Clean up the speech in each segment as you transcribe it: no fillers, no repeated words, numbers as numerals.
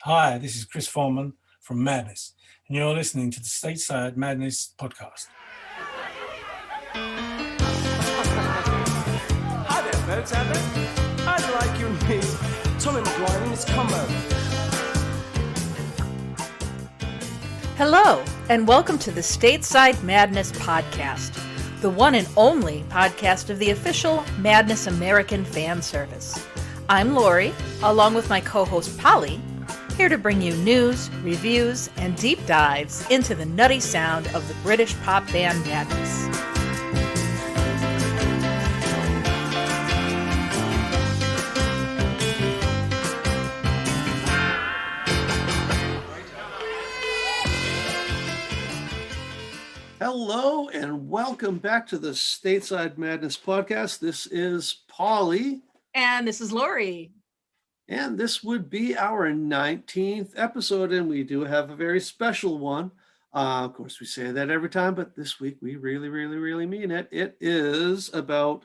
Hi, this is Chris Foreman from Madness, and you're listening to the Stateside Madness podcast. Hi there, folks out there. I'd like you and me, Tommy McGuire and his combo. Hello, and welcome to the Stateside Madness podcast, the one and only podcast of the official Madness American fan service. I'm Laurie, along with my co-host Poly, here to bring you news, reviews, and deep dives into the nutty sound of the British pop band Madness. Hello and welcome back to the Stateside Madness podcast. This is Polly. And this is Laurie. And this would be our 19th episode, and we do have a very special one. Of course, we say that every time, but this week we really mean it. It is about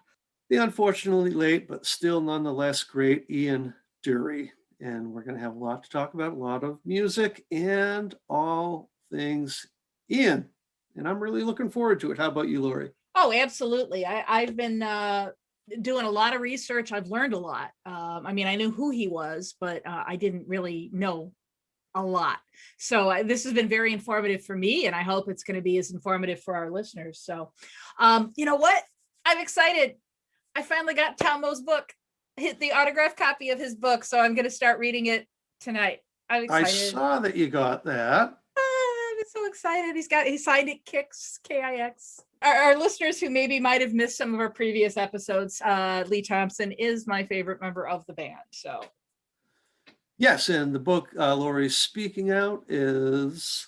the unfortunately late, but still nonetheless great Ian Dury. And we're going to have a lot to talk about, a lot of music and all things Ian. And I'm really looking forward to it. How about you, Laurie? Oh, absolutely. I've been doing a lot of research. I've learned a lot. I knew who he was, but I didn't really know a lot. So this has been very informative for me, and I hope it's going to be as informative for our listeners. So, you know what? I'm excited. I finally got Talmo's book, hit the autographed copy of his book. So I'm going to start reading it tonight. I'm excited. I saw that you got that. I'm so excited. He signed it Kix, K-I-X. Our listeners who maybe might have missed some of our previous episodes, Lee Thompson is my favorite member of the band. So, yes, and the book Laurie's speaking out is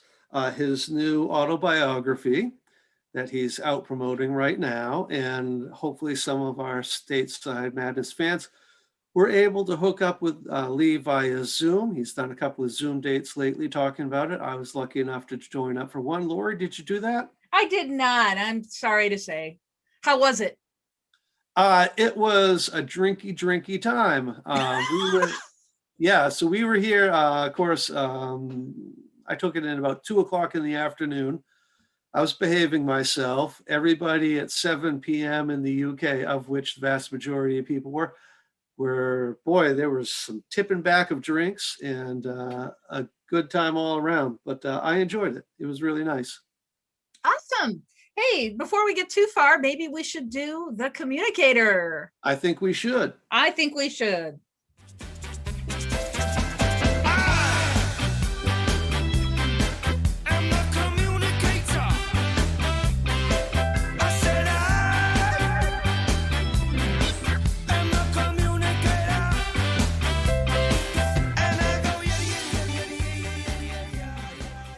his new autobiography that he's out promoting right now, and hopefully some of our Stateside Madness fans were able to hook up with Lee via Zoom. He's done a couple of Zoom dates lately talking about it. I was lucky enough to join up for one. Laurie, did you do that? I did not. I'm sorry to say. How was it? It was a drinky time. So we were here. Of course, I took it in about 2:00 in the afternoon. I was behaving myself. Everybody at 7 p.m. in the UK, of which the vast majority of people there was some tipping back of drinks and a good time all around. But I enjoyed it. It was really nice. Awesome. Hey, before we get too far, maybe we should do the communicator. I think we should.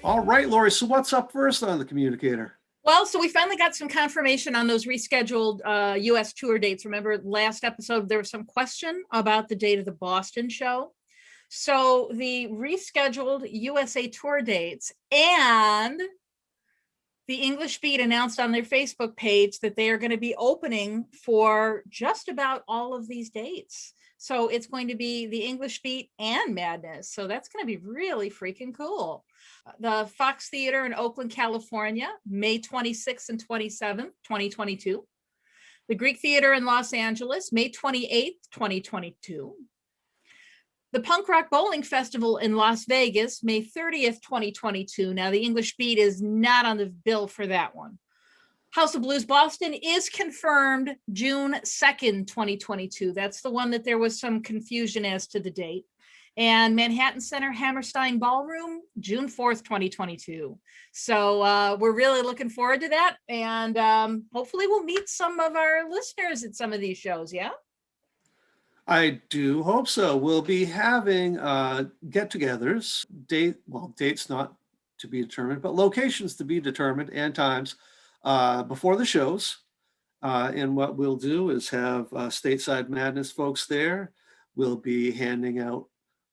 All right, Laurie, so what's up first on the communicator? Well, so we finally got some confirmation on those rescheduled U.S. tour dates. Remember last episode, there was some question about the date of the Boston show. So the rescheduled USA tour dates, and the English Beat announced on their Facebook page that they are going to be opening for just about all of these dates. So it's going to be the English Beat and Madness. So that's going to be really freaking cool. The Fox Theater in Oakland, California, May 26th and 27th, 2022. The Greek Theater in Los Angeles, May 28th, 2022. The Punk Rock Bowling Festival in Las Vegas, May 30th, 2022. Now, the English Beat is not on the bill for that one. House of Blues Boston is confirmed June 2nd, 2022. That's the one that there was some confusion as to the date. And Manhattan Center Hammerstein Ballroom, June 4th, 2022. So we're really looking forward to that. And hopefully we'll meet some of our listeners at some of these shows, yeah? I do hope so. We'll be having get-togethers, dates not to be determined, but locations to be determined and times before the shows. And what we'll do is have Stateside Madness folks there. We'll be handing out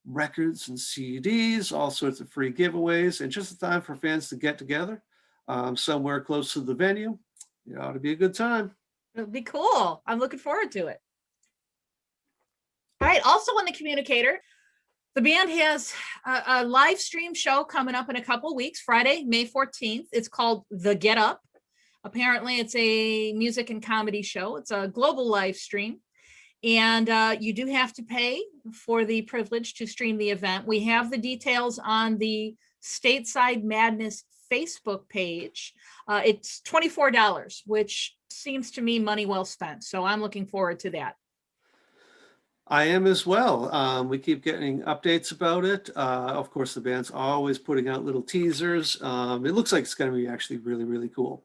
records and CDs, all sorts of free giveaways, and just a time for fans to get together somewhere close to the venue. It ought to be a good time. It'll be cool. I'm looking forward to it. All right. Also on the communicator, The band has a live stream show coming up in a couple weeks, Friday, May 14th. It's called The Get Up. Apparently, it's a music and comedy show. It's a global live stream. And you do have to pay for the privilege to stream the event. We have the details on the Stateside Madness Facebook page. It's $24, which seems to me money well spent. So I'm looking forward to that. I am as well. We keep getting updates about it. Of course, the band's always putting out little teasers. It looks like it's going to be actually really, really cool.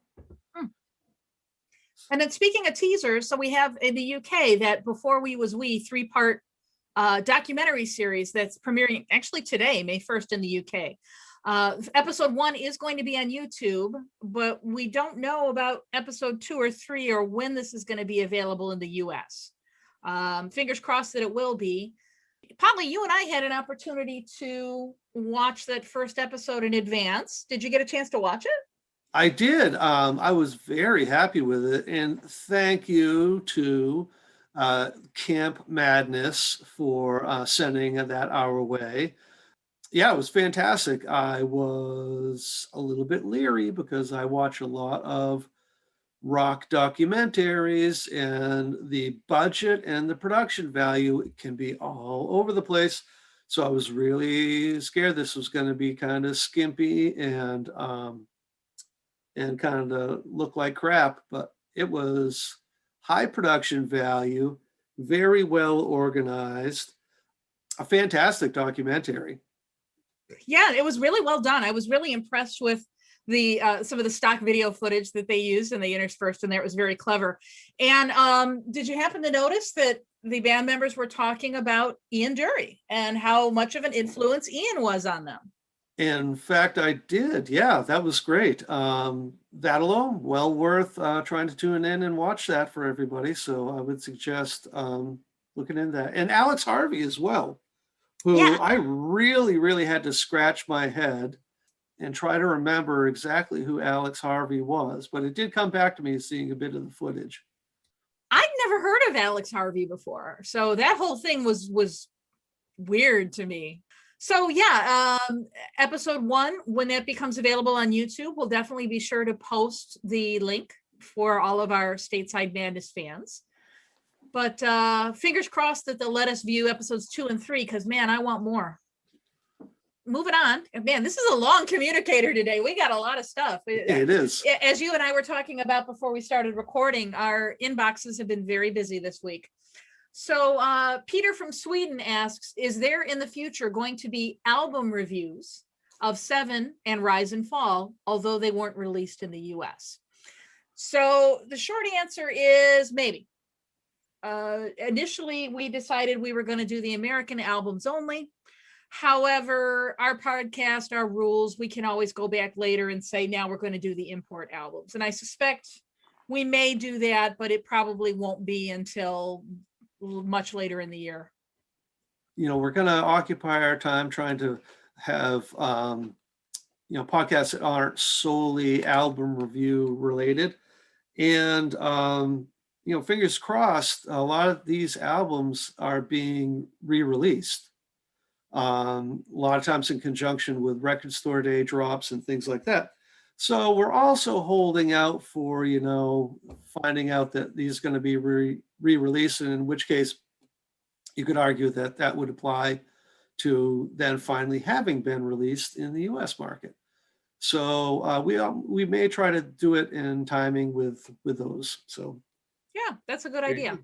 And then speaking of teasers, so we have in the UK that Before We Was We 3-part documentary series that's premiering actually today, May 1st in the UK. Episode 1 is going to be on YouTube, but we don't know about episode 2 or 3 or when this is going to be available in the US. Fingers crossed that it will be. Polly, you and I had an opportunity to watch that first episode in advance. Did you get a chance to watch it? I did. I was very happy with it. And thank you to Camp Madness for sending that our way. Yeah, it was fantastic. I was a little bit leery because I watch a lot of rock documentaries, and the budget and the production value can be all over the place. So I was really scared this was going to be kind of skimpy and kind of look like crap, but it was high production value, very well organized, a fantastic documentary. Yeah, it was really well done. I was really impressed with the some of the stock video footage that they used and they interspersed in there. It was very clever. And did you happen to notice that the band members were talking about Ian Dury and how much of an influence Ian was on them? In fact, I did. Yeah, that was great. That alone, well worth trying to tune in and watch that for everybody. So I would suggest looking into that. And Alex Harvey as well, who I really, really had to scratch my head and try to remember exactly who Alex Harvey was. But it did come back to me seeing a bit of the footage. I'd never heard of Alex Harvey before. So that whole thing was weird to me. So yeah, episode 1, when that becomes available on YouTube, we'll definitely be sure to post the link for all of our Stateside Madness fans. But fingers crossed that they'll let us view episodes 2 and 3, because man, I want more. Moving on. Man, this is a long communicator today. We got a lot of stuff. It is. As you and I were talking about before we started recording, our inboxes have been very busy this week. So Peter from Sweden asks, is there in the future going to be album reviews of Seven and Rise and Fall, although they weren't released in the US? So the short answer is maybe. Initially, we decided we were going to do the American albums only. However, our podcast, our rules, we can always go back later and say, now we're going to do the import albums. And I suspect we may do that, but it probably won't be until much later in the year. You know, we're going to occupy our time trying to have, podcasts that aren't solely album review related. And, fingers crossed, a lot of these albums are being re-released. A lot of times in conjunction with record store day drops and things like that. So we're also holding out for, finding out that these are going to be re-released, and in which case you could argue that that would apply to then finally having been released in the US market. So we may try to do it in timing with those. So yeah, that's a good idea.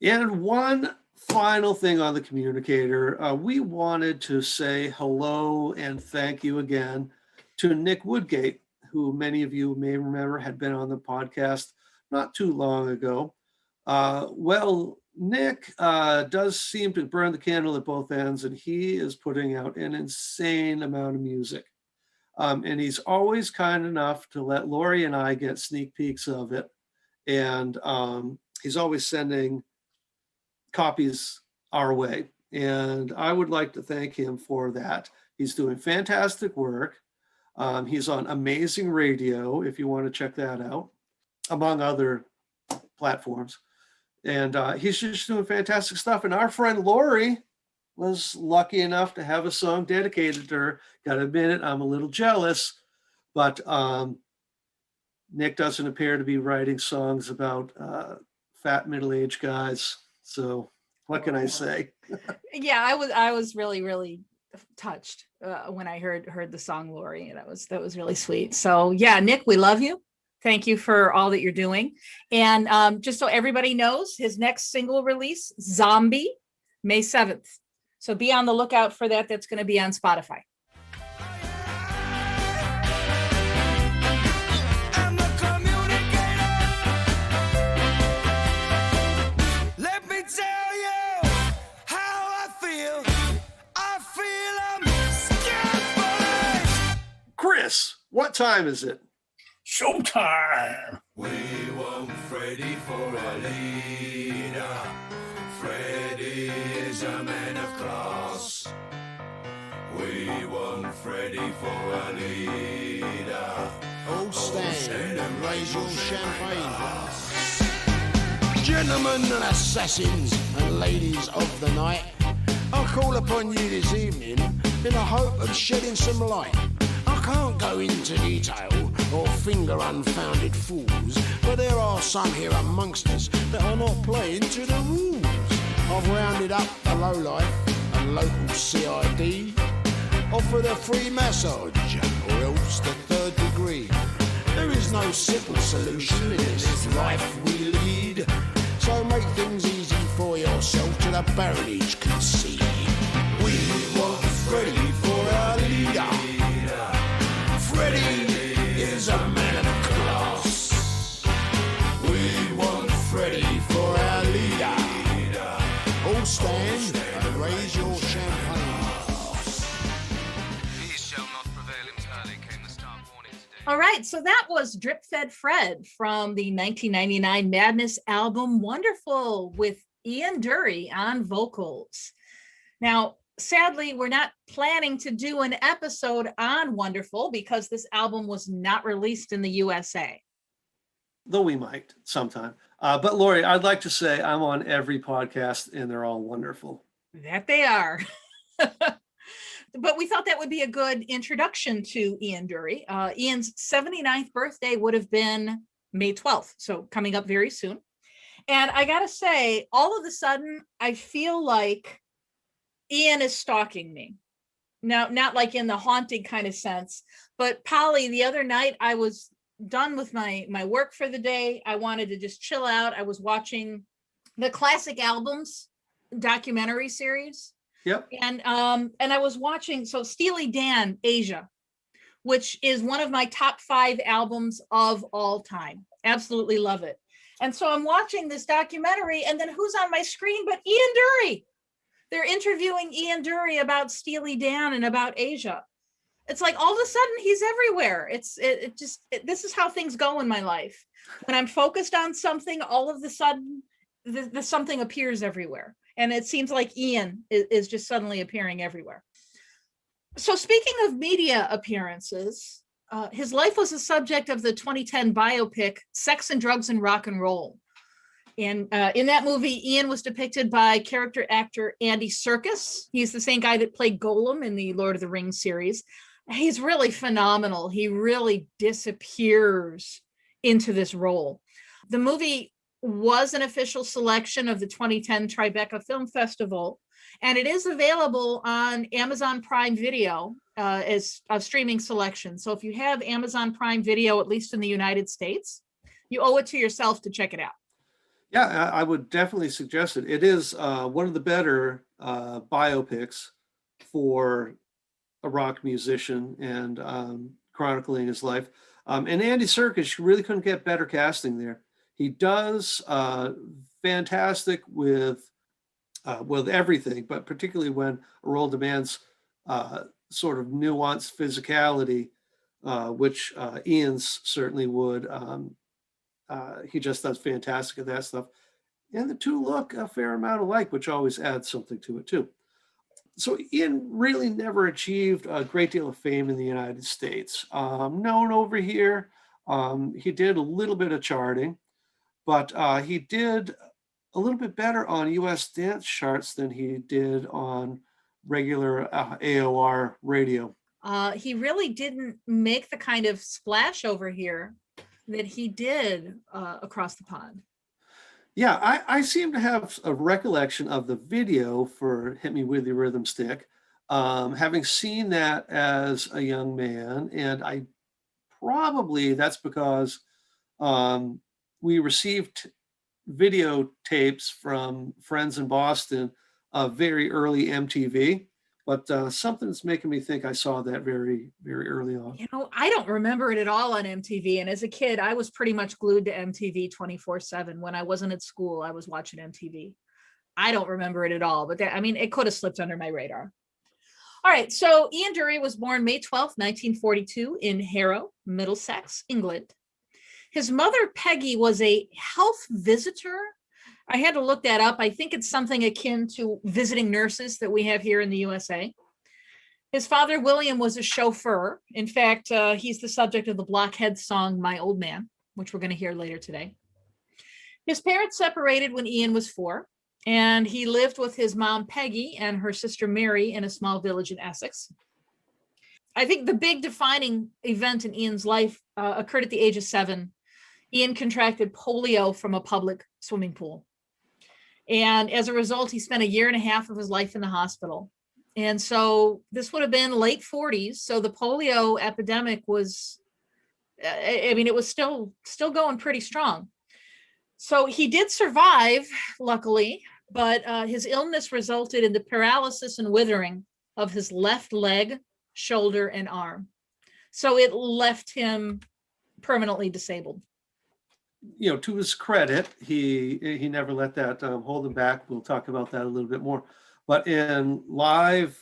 And one final thing on the communicator, we wanted to say hello and thank you again to Nick Woodgate, who many of you may remember had been on the podcast not too long ago. Nick does seem to burn the candle at both ends, and he is putting out an insane amount of music. And he's always kind enough to let Laurie and I get sneak peeks of it. And he's always sending copies our way. And I would like to thank him for that. He's doing fantastic work. He's on Amazing Radio, if you want to check that out, among other platforms. And he's just doing fantastic stuff. And our friend Laurie was lucky enough to have a song dedicated to her. Got to admit it, I'm a little jealous, but Nick doesn't appear to be writing songs about fat middle-aged guys. So what can I say? Yeah, I was really touched when I heard the song, Laurie. That was really sweet. So yeah, Nick, we love you. Thank you for all that you're doing. And just so everybody knows, his next single release, Zombie, May 7th. So be on the lookout for that. That's going to be on Spotify. I'm the communicator. Let me tell you how I feel. I feel I'm scared. Chris, what time is it? Showtime. We want Freddie for a leader. Freddie is a man of class. We want Freddie for a leader. All stand and raise your champagne glass. Gentlemen And assassins and ladies of the night, I call upon you this evening in the hope of shedding some light. I can't go into detail or finger unfounded fools, but there are some here amongst us that are not playing to the rules. I've rounded up the lowlife and local CID, offered a free massage or else the third degree. There is no simple solution in this life we lead, so make things easy for yourself to the baronage concede. We want Freddie for our leader. Freddie is a man of class. We want Freddie for our leader. All stand and raise your champagne glass. These shall not prevail entirely, came the start warning today. All right, so that was Drip Fed Fred from the 1999 Madness album Wonderful with Ian Dury on vocals. Now, sadly, we're not planning to do an episode on Wonderful because this album was not released in the USA. Though we might sometime. But Laurie, I'd like to say I'm on every podcast and they're all wonderful. That they are. But we thought that would be a good introduction to Ian Dury. Ian's 79th birthday would have been May 12th, so coming up very soon. And I gotta say, all of a sudden, I feel like Ian is stalking me. Now, not like in the haunting kind of sense, but Polly, the other night I was done with my work for the day. I wanted to just chill out. I was watching the Classic Albums documentary series. Yep. And I was watching, so Steely Dan, Asia, which is one of my top 5 albums of all time. Absolutely love it. And so I'm watching this documentary, and then who's on my screen but Ian Dury? They're interviewing Ian Dury about Steely Dan and about Asia. It's like all of a sudden he's everywhere. This is how things go in my life. When I'm focused on something, all of a sudden the something appears everywhere. And it seems like Ian is just suddenly appearing everywhere. So speaking of media appearances, his life was the subject of the 2010 biopic, Sex and Drugs and Rock and Roll. And in that movie, Ian was depicted by character actor Andy Serkis. He's the same guy that played Gollum in the Lord of the Rings series. He's really phenomenal. He really disappears into this role. The movie was an official selection of the 2010 Tribeca Film Festival, and it is available on Amazon Prime Video as a streaming selection. So if you have Amazon Prime Video, at least in the United States, you owe it to yourself to check it out. Yeah, I would definitely suggest it. It is one of the better biopics for a rock musician and chronicling his life. And Andy Serkis, you really couldn't get better casting there. He does fantastic with everything, but particularly when a role demands sort of nuanced physicality, which Ian's certainly would. He just does fantastic at that stuff. And the two look a fair amount alike, which always adds something to it too. So Ian really never achieved a great deal of fame in the United States. Known over here, he did a little bit of charting, but he did a little bit better on US dance charts than he did on regular AOR radio. He really didn't make the kind of splash over here that he did across the pond. Yeah, I seem to have a recollection of the video for Hit Me With Your Rhythm Stick, having seen that as a young man, and I probably that's because we received videotapes from friends in Boston of very early MTV, but something's making me think I saw that very, very early on. You know, I don't remember it at all on MTV. And as a kid, I was pretty much glued to MTV 24/7. When I wasn't at school, I was watching MTV. I don't remember it at all, but I mean, it could have slipped under my radar. All right, so Ian Dury was born May 12th, 1942 in Harrow, Middlesex, England. His mother, Peggy, was a health visitor. I had to look that up. I think it's something akin to visiting nurses that we have here in the USA. His father, William, was a chauffeur. In fact, he's the subject of the Blockhead song, My Old Man, which we're going to hear later today. His parents separated when Ian was 4, and he lived with his mom, Peggy, and her sister, Mary, in a small village in Essex. I think the big defining event in Ian's life occurred at the age of 7. Ian contracted polio from a public swimming pool. And as a result, he spent 1.5 years of his life in the hospital. And so this would have been late 40s. So the polio epidemic was, I mean, it was still going pretty strong. So he did survive, luckily, but his illness resulted in the paralysis and withering of his left leg, shoulder, and arm. So it left him permanently disabled. You know, to his credit, he never let that hold him back. We'll talk about that a little bit more. But in live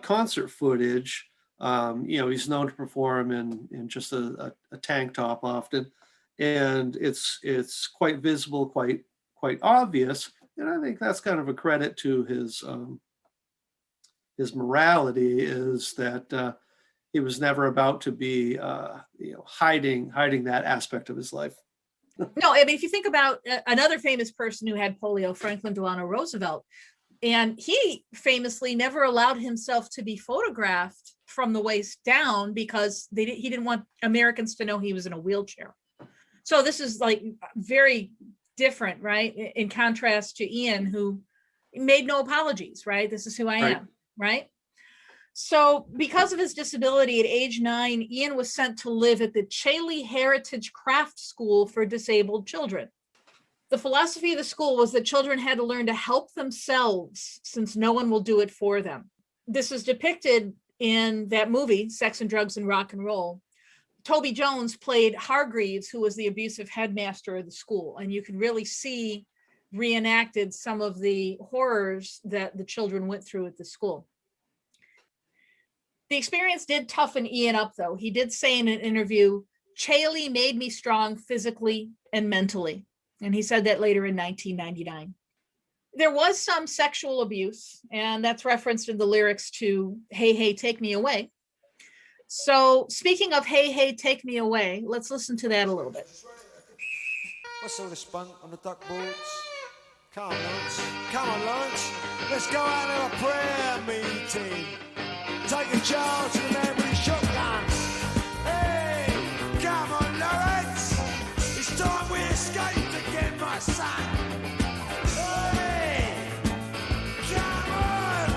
concert footage, you know, he's known to perform in just a tank top often, and it's quite visible, quite obvious. And I think that's kind of a credit to his morality, is that he was never about to be you know, hiding that aspect of his life. No, I mean, if you think about another famous person who had polio, Franklin Delano Roosevelt, and he famously never allowed himself to be photographed from the waist down because he didn't want Americans to know he was in a wheelchair. So this is like very different, right? In contrast to Ian, who made no apologies, right? This is who I am, right? So because of his disability at age 9, Ian was sent to live at the Chailey Heritage Craft School for Disabled Children. The philosophy of the school was that children had to learn to help themselves since no one will do it for them. This is depicted in that movie, Sex and Drugs and Rock and Roll. Toby Jones played Hargreaves, who was the abusive headmaster of the school. And you can really see reenacted some of the horrors that the children went through at the school. The experience did toughen Ian up, though. He did say in an interview, Chailey made me strong physically and mentally. And he said that later in 1999. There was some sexual abuse, and that's referenced in the lyrics to Hey, Hey, Take Me Away. So speaking of Hey, Hey, Take Me Away, let's listen to that a little bit. What's all the spunk on the duck boards? Come on, Lawrence. Come on, Lawrence. Let's go out to a prayer meeting. Take a charge to the man with his shotgun. Hey, come on, Lawrence. It's time we escaped again, my son. Hey, come on.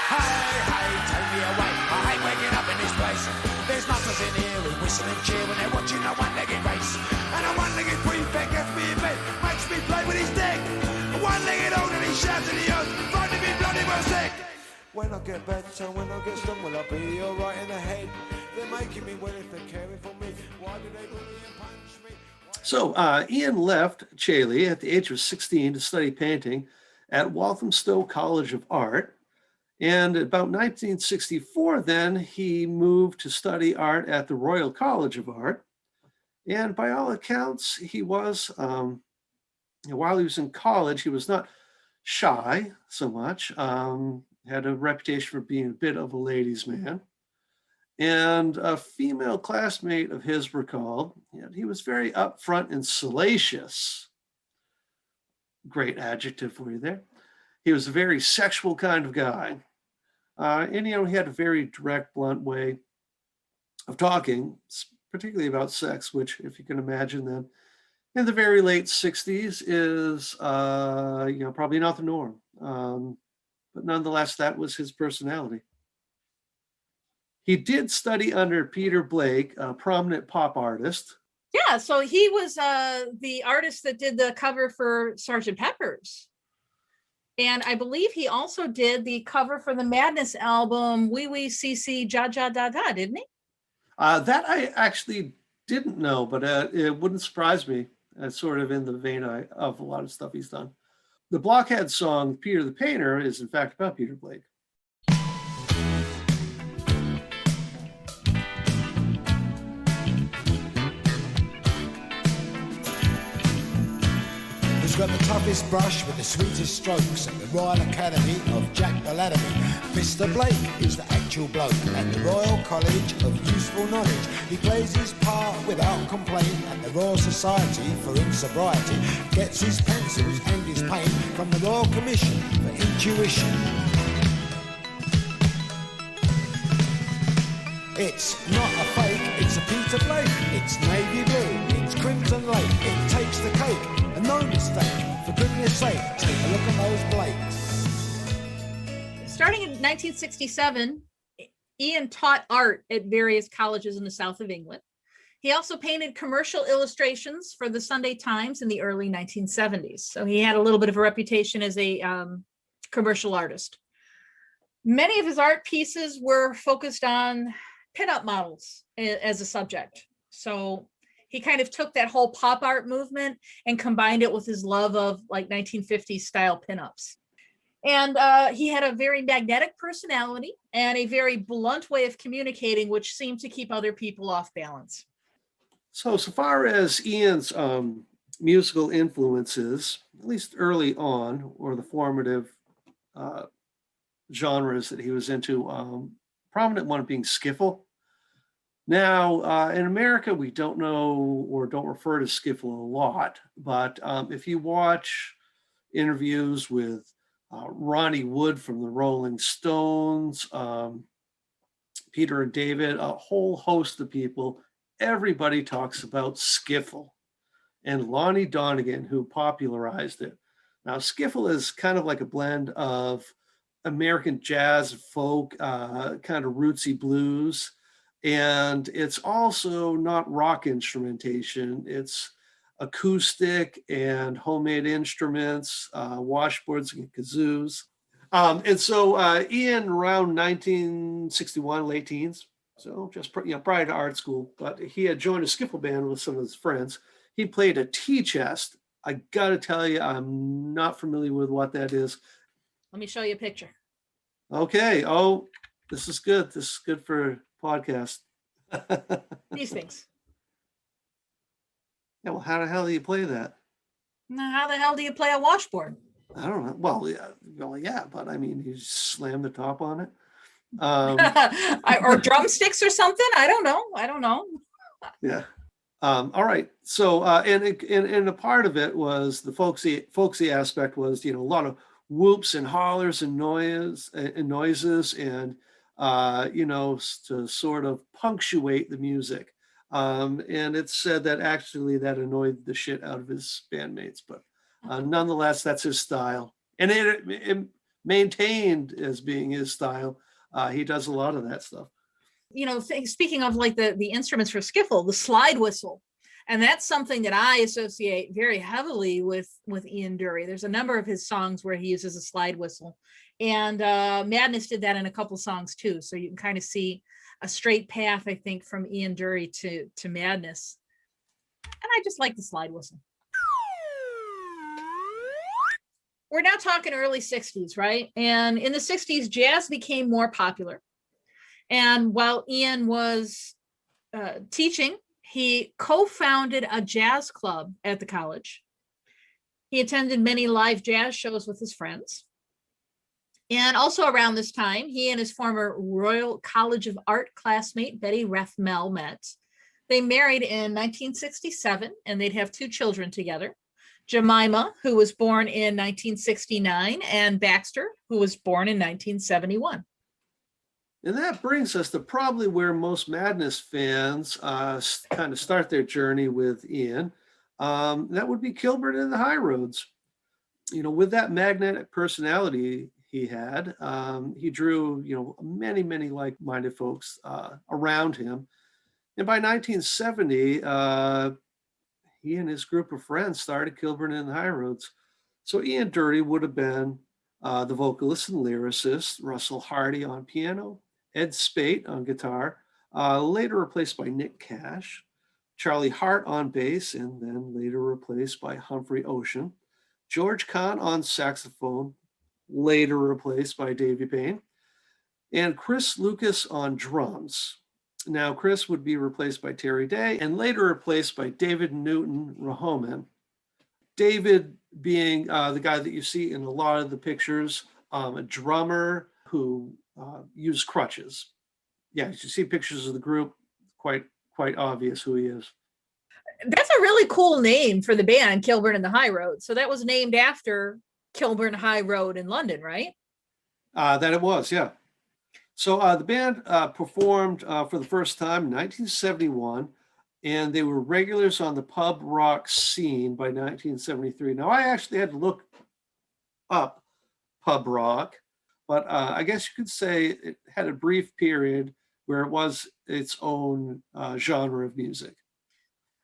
Hey, hey, take me away. I hate waking up in this place. There's nutters in here who whistle and cheer when they're watching a one-legged race. And a one-legged prefect gets me in bed, makes me play with his dick. A one-legged old and he shouts in the earth. When I get better, when I get strong, will I be alright in the head? They're making me well if they're caring for me. Why do they bully and punch me? So Ian left Chailey at the age of 16 to study painting at Walthamstow College of Art. And about 1964, then he moved to study art at the Royal College of Art. And by all accounts, he was, while he was in college, he was not shy so much. Had a reputation for being a bit of a ladies' man. And a female classmate of his recalled, he was very upfront and salacious. Great adjective for you there. He was a very sexual kind of guy. And, he had a very direct, blunt way of talking, particularly about sex, which, if you can imagine then, in the very late 60s is, probably not the norm. But nonetheless, that was his personality. He did study under Peter Blake, a prominent pop artist. Yeah, so he was the artist that did the cover for Sgt. Pepper's. And I believe he also did the cover for the Madness album, Wee Wee CC Ja Ja Da Da, didn't he? That I actually didn't know, but it wouldn't surprise me. It's sort of in the vein of a lot of stuff he's done. The Blockhead song, Peter the Painter, is in fact about Peter Blake. Got the toughest brush with the sweetest strokes at the Royal Academy of Jack the Laddery. Mr. Blake is the actual bloke at the Royal College of Useful Knowledge. He plays his part without complaint at the Royal Society for Insobriety. Gets his pencils and his paint from the Royal Commission for Intuition. It's not a fake, it's a Peter Blake. It's navy blue, it's crimson lake. It takes the cake. And no mistake, for goodness sake, take a look at those Blakes. Starting in 1967, Ian taught art at various colleges in the south of England. He also painted commercial illustrations for the Sunday Times in the early 1970s. So he had a little bit of a reputation as a commercial artist. Many of his art pieces were focused on pinup models as a subject. So he kind of took that whole pop art movement and combined it with his love of like 1950s style pinups. And he had a very magnetic personality and a very blunt way of communicating, which seemed to keep other people off balance. So far as Ian's musical influences, at least early on, or the formative genres that he was into, prominent one being skiffle. Now, in America, we don't know or don't refer to skiffle a lot, but if you watch interviews with Ronnie Wood from the Rolling Stones, Peter and David, a whole host of people, everybody talks about skiffle, and Lonnie Donegan, who popularized it. Now, skiffle is kind of like a blend of American jazz, folk, kind of rootsy blues. And it's also not rock instrumentation. It's acoustic and homemade instruments, washboards and kazoos. And so Ian, around 1961, late teens, so just prior to art school, but he had joined a skiffle band with some of his friends. He played a tea chest. I got to tell you, I'm not familiar with what that is. Let me show you a picture. Okay. Oh, this is good. This is good for podcast. These things. Yeah, well, how the hell do you play that? Now, how the hell do you play a washboard? I don't know. Well, yeah, but I mean, you just slam the top on it. Or drumsticks or something. I don't know. Yeah. All right. So, and a part of it was the folksy aspect was, a lot of whoops and hollers and noises and, to sort of punctuate the music. And it's said that actually that annoyed the shit out of his bandmates, but nonetheless, that's his style. And it maintained as being his style. He does a lot of that stuff. Speaking of like the instruments for skiffle, the slide whistle. And that's something that I associate very heavily with Ian Dury. There's a number of his songs where he uses a slide whistle. And Madness did that in a couple songs too. So you can kind of see a straight path, I think, from Ian Dury to Madness. And I just like the slide whistle. We're now talking early 60s, right? And in the 60s, jazz became more popular. And while Ian was teaching, he co-founded a jazz club at the college. He attended many live jazz shows with his friends. And also around this time, he and his former Royal College of Art classmate, Betty Rathmell, met. They married in 1967, and they'd have 2 children together. Jemima, who was born in 1969, and Baxter, who was born in 1971. And that brings us to probably where most Madness fans kind of start their journey with Ian. That would be Kilburn and the High Roads. You know, with that magnetic personality he had, he drew, many, many like-minded folks around him. And by 1970, he and his group of friends started Kilburn and the High Roads. So Ian Dury would have been the vocalist and lyricist, Russell Hardy on piano, Ed Spate on guitar, later replaced by Nick Cash, Charlie Hart on bass, and then later replaced by Humphrey Ocean, George Kahn on saxophone, later replaced by Davy Payne, and Chris Lucas on drums. Now, Chris would be replaced by Terry Day and later replaced by David Newton Rahoman. David being the guy that you see in a lot of the pictures, a drummer who used crutches. Yeah, you see pictures of the group, quite obvious who he is. That's a really cool name for the band, Kilburn and the High Road. So that was named after Kilburn High Road in London, right? That it was, yeah. So the band performed for the first time in 1971, and they were regulars on the pub rock scene by 1973. Now, I actually had to look up pub rock, but I guess you could say it had a brief period where it was its own genre of music.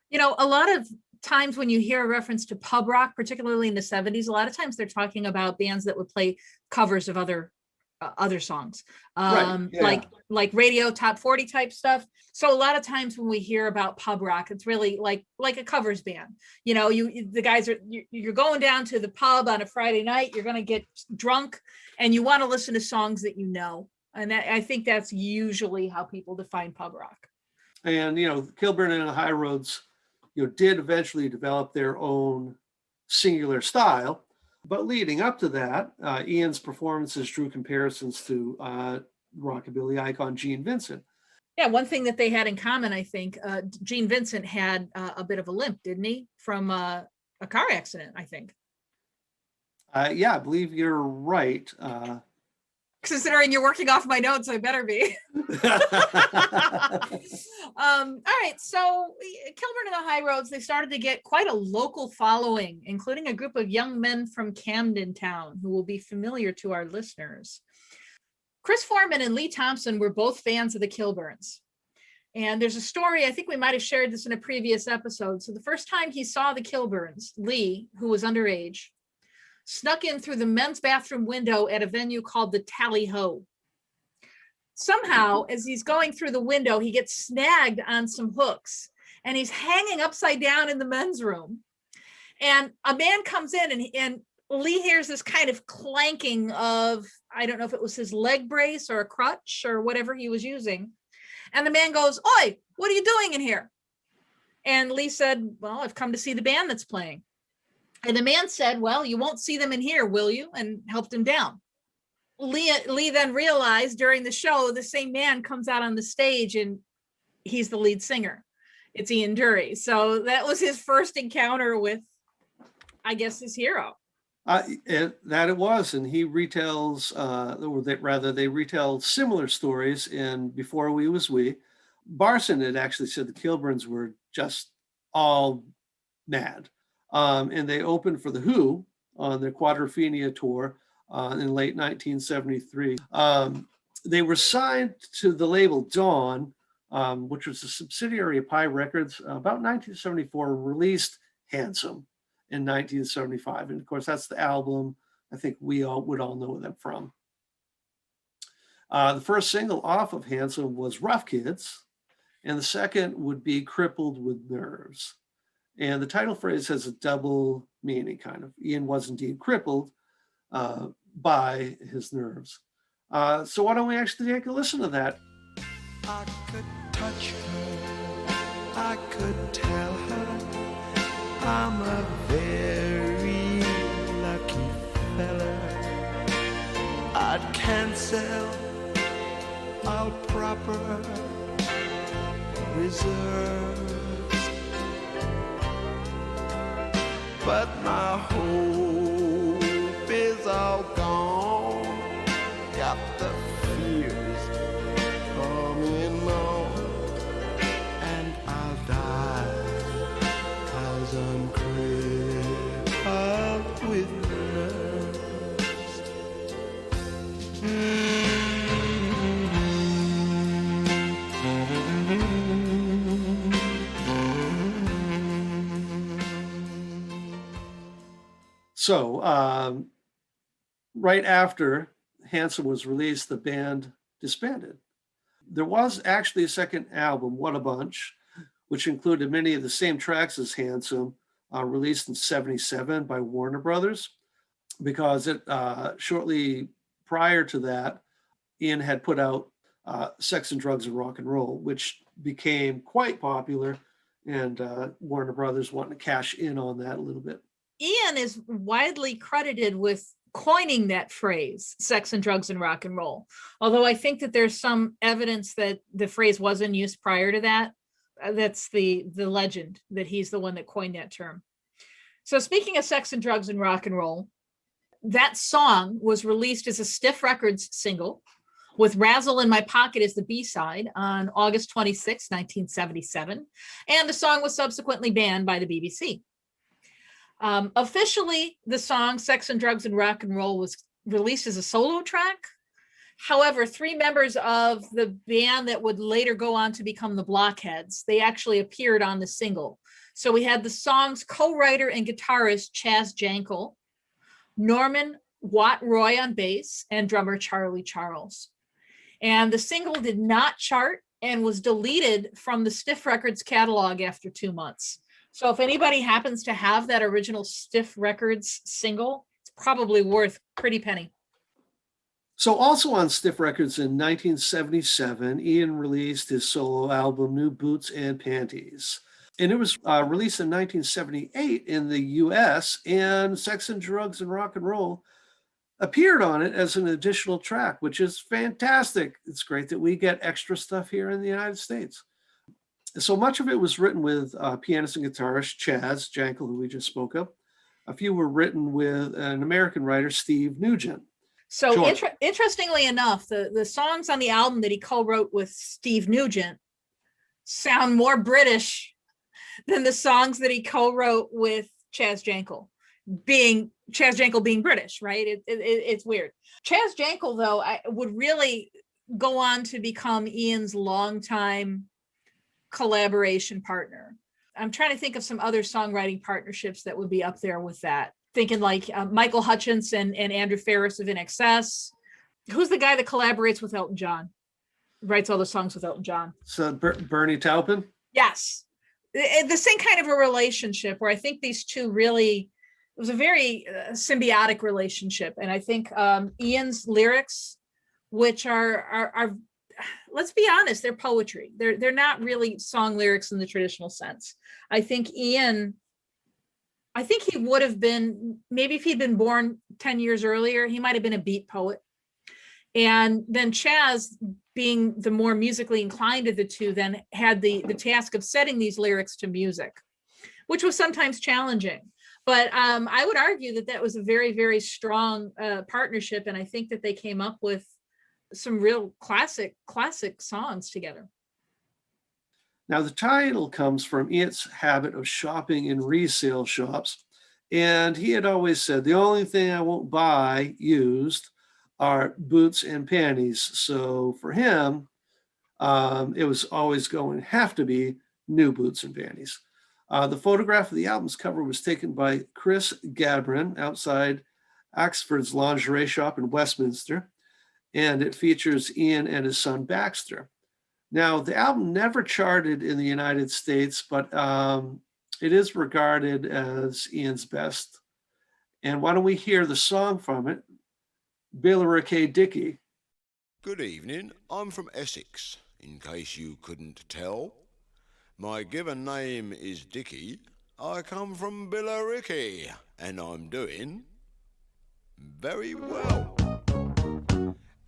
You know, a lot of times when you hear a reference to pub rock, particularly in the 70s, a lot of times they're talking about bands that would play covers of other songs, Right, yeah. like radio top 40 type stuff. So a lot of times when we hear about pub rock, it's really like a covers band. You know, the guys you're going down to the pub on a Friday night, you're going to get drunk and you want to listen to songs that you know. And I think that's usually how people define pub rock. And, Kilburn and the High Roads, did eventually develop their own singular style. But leading up to that, Ian's performances drew comparisons to rockabilly icon Gene Vincent. Yeah, one thing that they had in common, I think, Gene Vincent had a bit of a limp, didn't he? From a car accident, I think. Yeah, I believe you're right. Considering you're working off my notes, I better be. All right, so Kilburn and the High Roads, they started to get quite a local following, including a group of young men from Camden Town who will be familiar to our listeners. Chris Foreman and Lee Thompson were both fans of the Kilburns. And there's a story, I think we might have shared this in a previous episode. So the first time he saw the Kilburns, Lee, who was underage, snuck in through the men's bathroom window at a venue called the Tally Ho. Somehow, as he's going through the window, he gets snagged on some hooks and he's hanging upside down in the men's room. And a man comes in and Lee hears this kind of clanking of, I don't know if it was his leg brace or a crutch or whatever he was using. And the man goes, "Oi, what are you doing in here?" And Lee said, "Well, I've come to see the band that's playing." And the man said, "Well, you won't see them in here, will you?" And helped him down. Lee then realized during the show, the same man comes out on the stage and he's the lead singer. It's Ian Dury. So that was his first encounter with, I guess, his hero. That it was. And he retells, they retell similar stories in Before We Was We. Barson had actually said the Kilburns were just all mad. And they opened for The Who on their Quadrophenia tour in late 1973. They were signed to the label Dawn, which was a subsidiary of Pi Records, about 1974, released Handsome in 1975. And of course, that's the album I think we all would all know them from. The first single off of Handsome was Rough Kids, and the second would be Crippled with Nerves. And the title phrase has a double meaning, kind of. Ian was indeed crippled by his nerves. So why don't we actually take a listen to that? I could touch her, I could tell her I'm a very lucky fella. I'd Hansel, all proper reserves, but my hope is all gone. Got the fears coming on, and I'll die as I'm crippled with nerves. So, right after Hanson was released, the band disbanded. There was actually a second album, What a Bunch, which included many of the same tracks as Hanson, released in '77 by Warner Brothers, because it shortly prior to that, Ian had put out Sex and Drugs and Rock and Roll, which became quite popular, and Warner Brothers wanting to cash in on that a little bit. Ian is widely credited with coining that phrase, sex and drugs and rock and roll. Although I think that there's some evidence that the phrase was in use prior to that. That's the legend that he's the one that coined that term. So speaking of sex and drugs and rock and roll, that song was released as a Stiff Records single with Razzle in My Pocket as the B-side on August 26, 1977. And the song was subsequently banned by the BBC. Officially, the song Sex and Drugs and Rock and Roll was released as a solo track. However, three members of the band that would later go on to become the Blockheads, they actually appeared on the single. So we had the song's co-writer and guitarist Chaz Jankel, Norman Watt Roy on bass, and drummer Charlie Charles. And the single did not chart and was deleted from the Stiff Records catalog after 2 months. So if anybody happens to have that original Stiff Records single, it's probably worth a pretty penny. So also on Stiff Records in 1977, Ian released his solo album, New Boots and Panties. And it was released in 1978 in the US, and Sex and Drugs and Rock and Roll appeared on it as an additional track, which is fantastic. It's great that we get extra stuff here in the United States. So much of it was written with pianist and guitarist Chaz Jankel, who we just spoke of. A few were written with an American writer, Steve Nugent. So interestingly enough, the songs on the album that he co-wrote with Steve Nugent sound more British than the songs that he co-wrote with Chaz Jankel, being British, right? It's weird. Chaz Jankel, though, would really go on to become Ian's longtime collaboration partner. I'm trying to think of some other songwriting partnerships that would be up there with that. Thinking like Michael Hutchence and Andrew Ferris of INXS. Who's the guy that collaborates with Elton John? Writes all the songs with Elton John. So Bernie Taupin? Yes. The same kind of a relationship where I think these two really, it was a very symbiotic relationship. And I think Ian's lyrics, which are let's be honest, they're poetry. They're not really song lyrics in the traditional sense. I think he would have been, maybe if he'd been born 10 years earlier, he might have been a beat poet. And then Chaz, being the more musically inclined of the two, then had the task of setting these lyrics to music, which was sometimes challenging. But I would argue that was a very, very strong partnership. And I think that they came up with some real classic songs together. Now, the title comes from Ian's habit of shopping in resale shops. And he had always said, the only thing I won't buy used are boots and panties. So for him, it was always going to have to be new boots and panties. The photograph of the album's cover was taken by Chris Gabrin outside Oxford's lingerie shop in Westminster. And it features Ian and his son Baxter. Now, the album never charted in the United States, but it is regarded as Ian's best. And why don't we hear the song from it, Billericay Dickie. Good evening, I'm from Essex, in case you couldn't tell. My given name is Dickie. I come from Billericay, and I'm doing very well.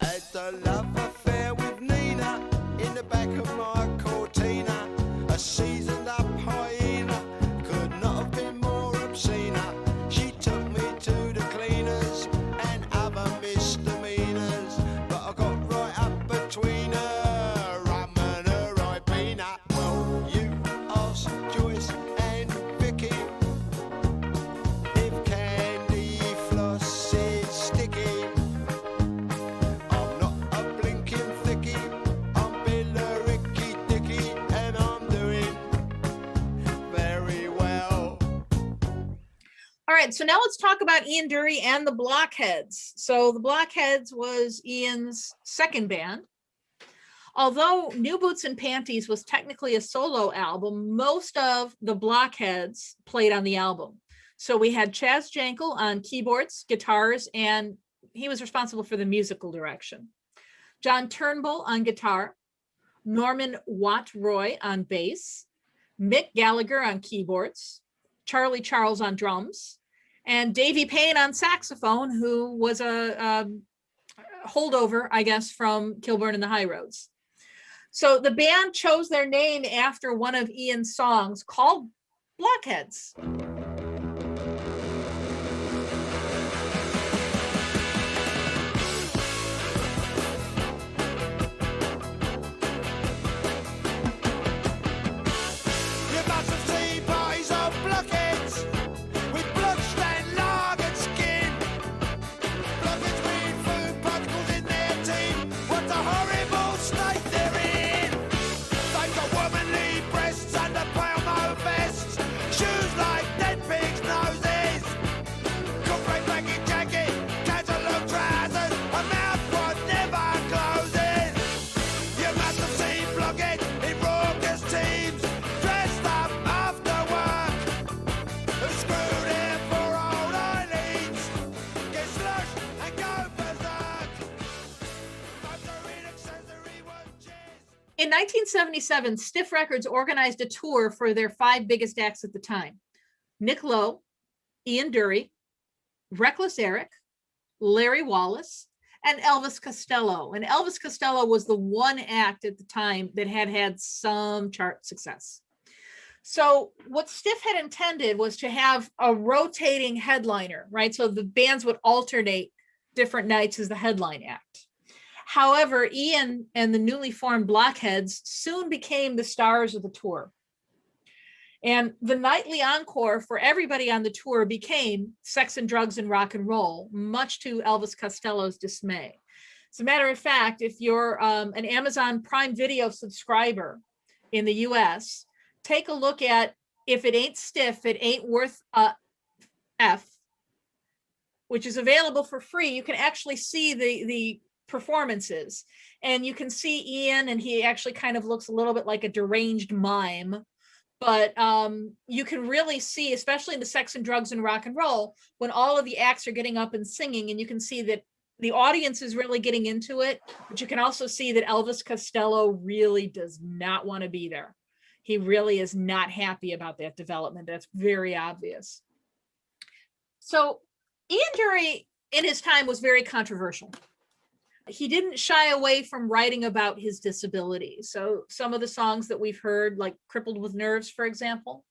Had a love affair with Nina in the back of my Cortina. A seasoned up hyena could not have been more obscene. She took me to the cleaners and other misdemeanors, but I got right up between her rum and her Ribena. Well, you asked Joyce and Vicky if candy floss is sticky. I'm not a blinking thickie, I'm Billericky Dicky, and I'm doing very well. All right, so now let's talk about Ian Dury and the Blockheads. So the Blockheads was Ian's second band. Although New Boots and Panties was technically a solo album, most of the Blockheads played on the album. So we had Chaz Jankel on keyboards, guitars, and he was responsible for the musical direction. John Turnbull on guitar, Norman Watt-Roy on bass, Mick Gallagher on keyboards, Charlie Charles on drums, and Davey Payne on saxophone, who was a holdover, I guess, from Kilburn and the High Roads. So the band chose their name after one of Ian's songs called Blockheads. You must have seen parties of blockheads with bloodstained lagered skin. Blockheads with food particles in their teeth. What a horrible state they're in. They've got womanly breasts under pale-no vests, shoes like dead pigs' noses, concrete blanket jacket, catalogue trousers, a mouth what never closes. You must have seen blockheads in raucous teams, dressed up after work, who screw their poor old eyelids, get slushed and go berserk. Motoring accessory watches. In 1977, Stiff Records organized a tour for their 5 biggest acts at the time: Nick Lowe, Ian Dury, Reckless Eric, Larry Wallace, and Elvis Costello. And Elvis Costello was the one act at the time that had some chart success. So what Stiff had intended was to have a rotating headliner, right? So the bands would alternate different nights as the headline act. However, Ian and the newly formed Blockheads soon became the stars of the tour. And the nightly encore for everybody on the tour became Sex and Drugs and Rock and Roll, much to Elvis Costello's dismay. As a matter of fact, if you're an Amazon Prime Video subscriber in the US, take a look at If It Ain't Stiff, It Ain't Worth a F, which is available for free. You can actually see the performances, and you can see Ian, and he actually kind of looks a little bit like a deranged mime. But you can really see, especially in the Sex and Drugs and Rock and Roll, when all of the acts are getting up and singing, and you can see that the audience is really getting into it, but you can also see that Elvis Costello really does not want to be there. He really is not happy about that development. That's very obvious. So Ian Dury in his time was very controversial. He didn't shy away from writing about his disability. So some of the songs that we've heard, like Crippled with Nerves, for example.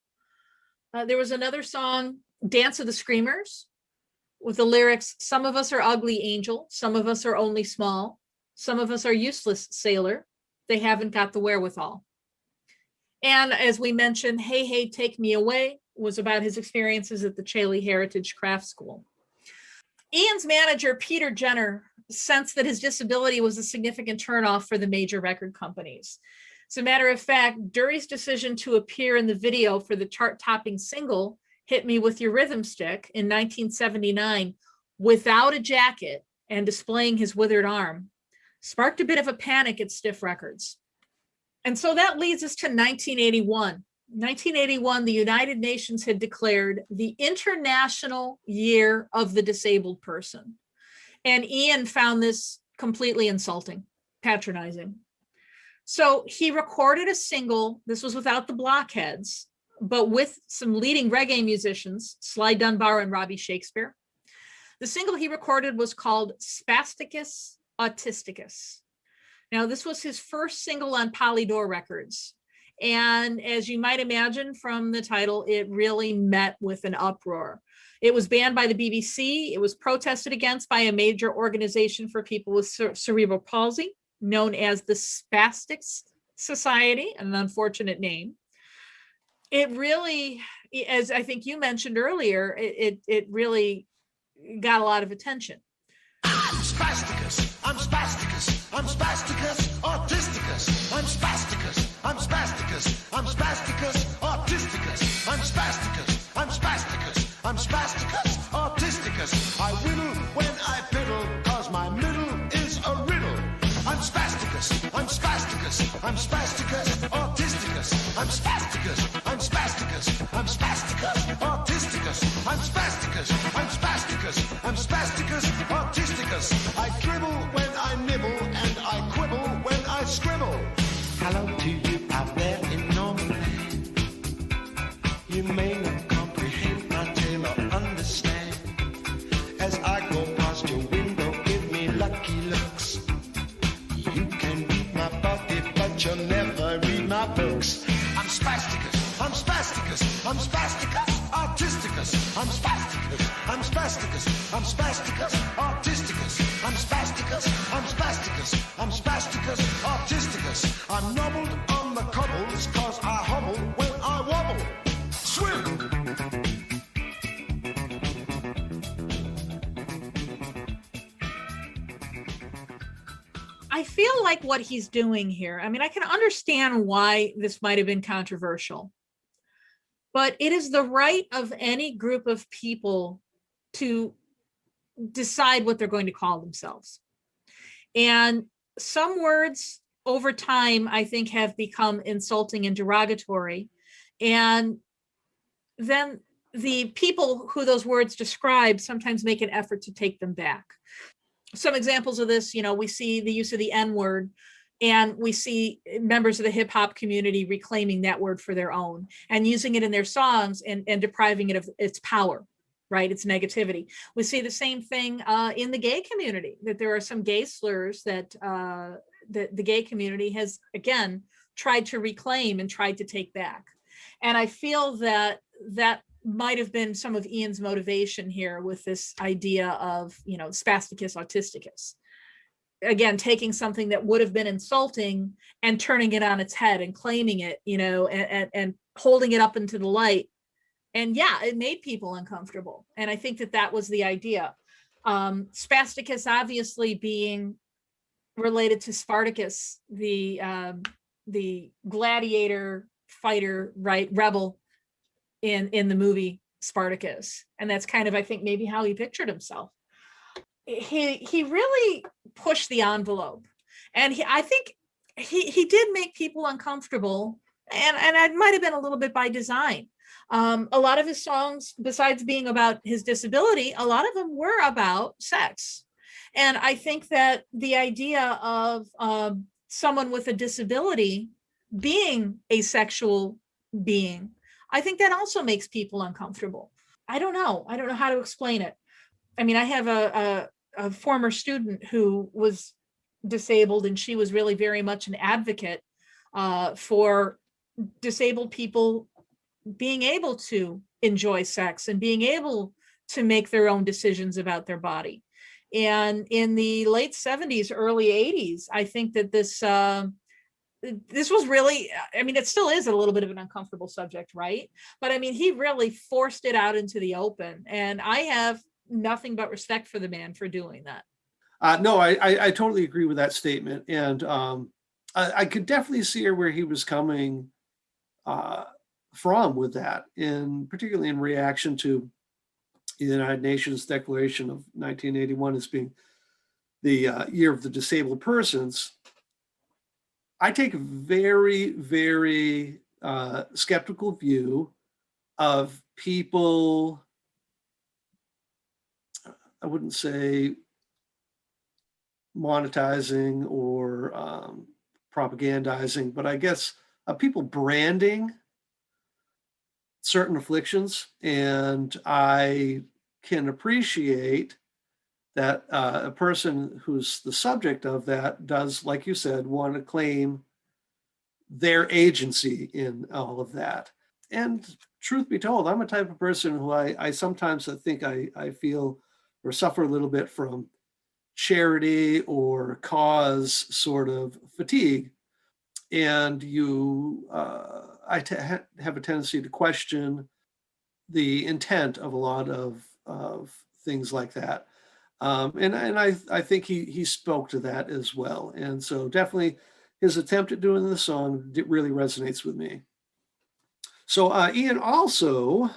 There was another song, Dance of the Screamers, with the lyrics, "Some of us are ugly, angel. Some of us are only small. Some of us are useless, sailor. They haven't got the wherewithal." And as we mentioned, Hey, Hey, Take Me Away was about his experiences at the Chaley Heritage Craft School. Ian's manager, Peter Jenner, sensed that his disability was a significant turnoff for the major record companies. As a matter of fact, Dury's decision to appear in the video for the chart-topping single, Hit Me With Your Rhythm Stick, in 1979, without a jacket and displaying his withered arm, sparked a bit of a panic at Stiff Records. And so that leads us to 1981. 1981, the United Nations had declared the International Year of the Disabled Person. And Ian found this completely insulting, patronizing. So he recorded a single. This was without the Blockheads, but with some leading reggae musicians, Sly Dunbar and Robbie Shakespeare. The single he recorded was called Spasticus Autisticus. Now, this was his first single on Polydor Records. And as you might imagine from the title, it really met with an uproar. It was banned by the BBC. It was protested against by a major organization for people with cerebral palsy, known as the Spastics Society, an unfortunate name. It really, as I think you mentioned earlier, it really got a lot of attention. I'm spasticus, I'm spasticus, I'm spasticus, autisticus, I'm spasticus, I'm spasticus, I'm spasticus, autisticus, I'm spasticus, I'm spasticus, I'm spasticus, autisticus. I whittle when I piddle, cause my middle is a riddle. I'm spasticus, I'm spasticus, I'm spasticus, autisticus, I'm spasticus, I'm spasticus, I'm spasticus, autisticus, I'm spasticus, I'm spasticus, I'm spasticus, autisticus. I dribble when I nibble and I quibble when I scribble. Hello to you out there in Norman land. You may not comprehend my tale or understand. As I go past your window, give me lucky looks. You can read my body, but you'll never read my books. I'm spasticus, I'm spasticus, I'm spasticus, autisticus, I'm spasticus, I'm spasticus, I'm spasticus, autisticus, I'm spasticus, I'm spasticus, I'm spasticus, autisticus. I'm nobbled on the cobbles, cause I hobble when I wobble. Swim! I feel like what he's doing here, I mean, I can understand why this might have been controversial, but it is the right of any group of people to decide what they're going to call themselves. And some words over time, I think, have become insulting and derogatory. And then the people who those words describe sometimes make an effort to take them back. Some examples of this, we see the use of the N-word, and we see members of the hip hop community reclaiming that word for their own and using it in their songs and depriving it of its power, right? Its negativity. We see the same thing in the gay community, that there are some gay slurs that the gay community has, again, tried to reclaim and tried to take back. And I feel that might have been some of Ian's motivation here with this idea of, spasticus autisticus. Again, taking something that would have been insulting and turning it on its head and claiming it, and holding it up into the light. And yeah, it made people uncomfortable. And I think that was the idea. Spasticus obviously being related to Spartacus, the gladiator fighter, right, rebel in the movie Spartacus. And that's kind of, I think, maybe how he pictured himself. He really pushed the envelope. And I think he did make people uncomfortable. And it might have been a little bit by design. A lot of his songs, besides being about his disability, a lot of them were about sex. And I think that the idea of someone with a disability being a sexual being, I think that also makes people uncomfortable. I don't know how to explain it. I mean, I have a former student who was disabled, and she was really very much an advocate for disabled people being able to enjoy sex and being able to make their own decisions about their body. And in the late 70s, early 80s, I think that this was really, I mean, it still is a little bit of an uncomfortable subject, right? But I mean, he really forced it out into the open. And I have nothing but respect for the man for doing that. No, I totally agree with that statement. And I could definitely see where he was coming from with that, particularly in reaction to the United Nations Declaration of 1981 as being the year of the disabled persons. I take a very, very skeptical view of people, I wouldn't say monetizing or propagandizing, but I guess people branding certain afflictions. And I can appreciate that a person who's the subject of that does, like you said, want to claim their agency in all of that. And truth be told, I'm a type of person who I sometimes think I feel or suffer a little bit from charity or cause sort of fatigue. And have a tendency to question the intent of a lot of things like that. And I think he spoke to that as well. And so definitely his attempt at doing the song really resonates with me. So Ian also,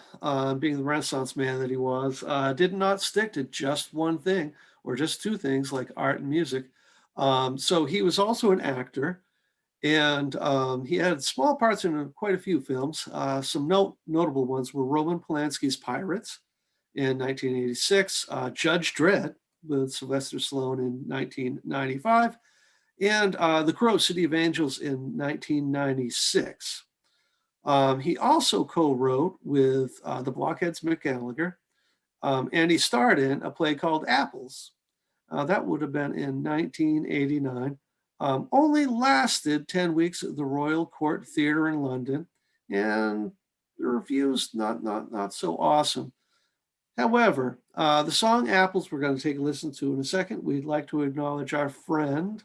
being the Renaissance man that he was, did not stick to just one thing or just two things like art and music. So he was also an actor, and he had small parts in quite a few films. Some notable ones were Roman Polanski's Pirates in 1986, Judge Dredd with Sylvester Stallone in 1995, and The Crow, City of Angels in 1996. He also co-wrote with the Blockheads Mick Gallagher, and he starred in a play called Apples. That would have been in 1989. Only lasted 10 weeks at the Royal Court Theatre in London, and the reviews not so awesome. However, the song Apples we're going to take a listen to in a second. We'd like to acknowledge our friend,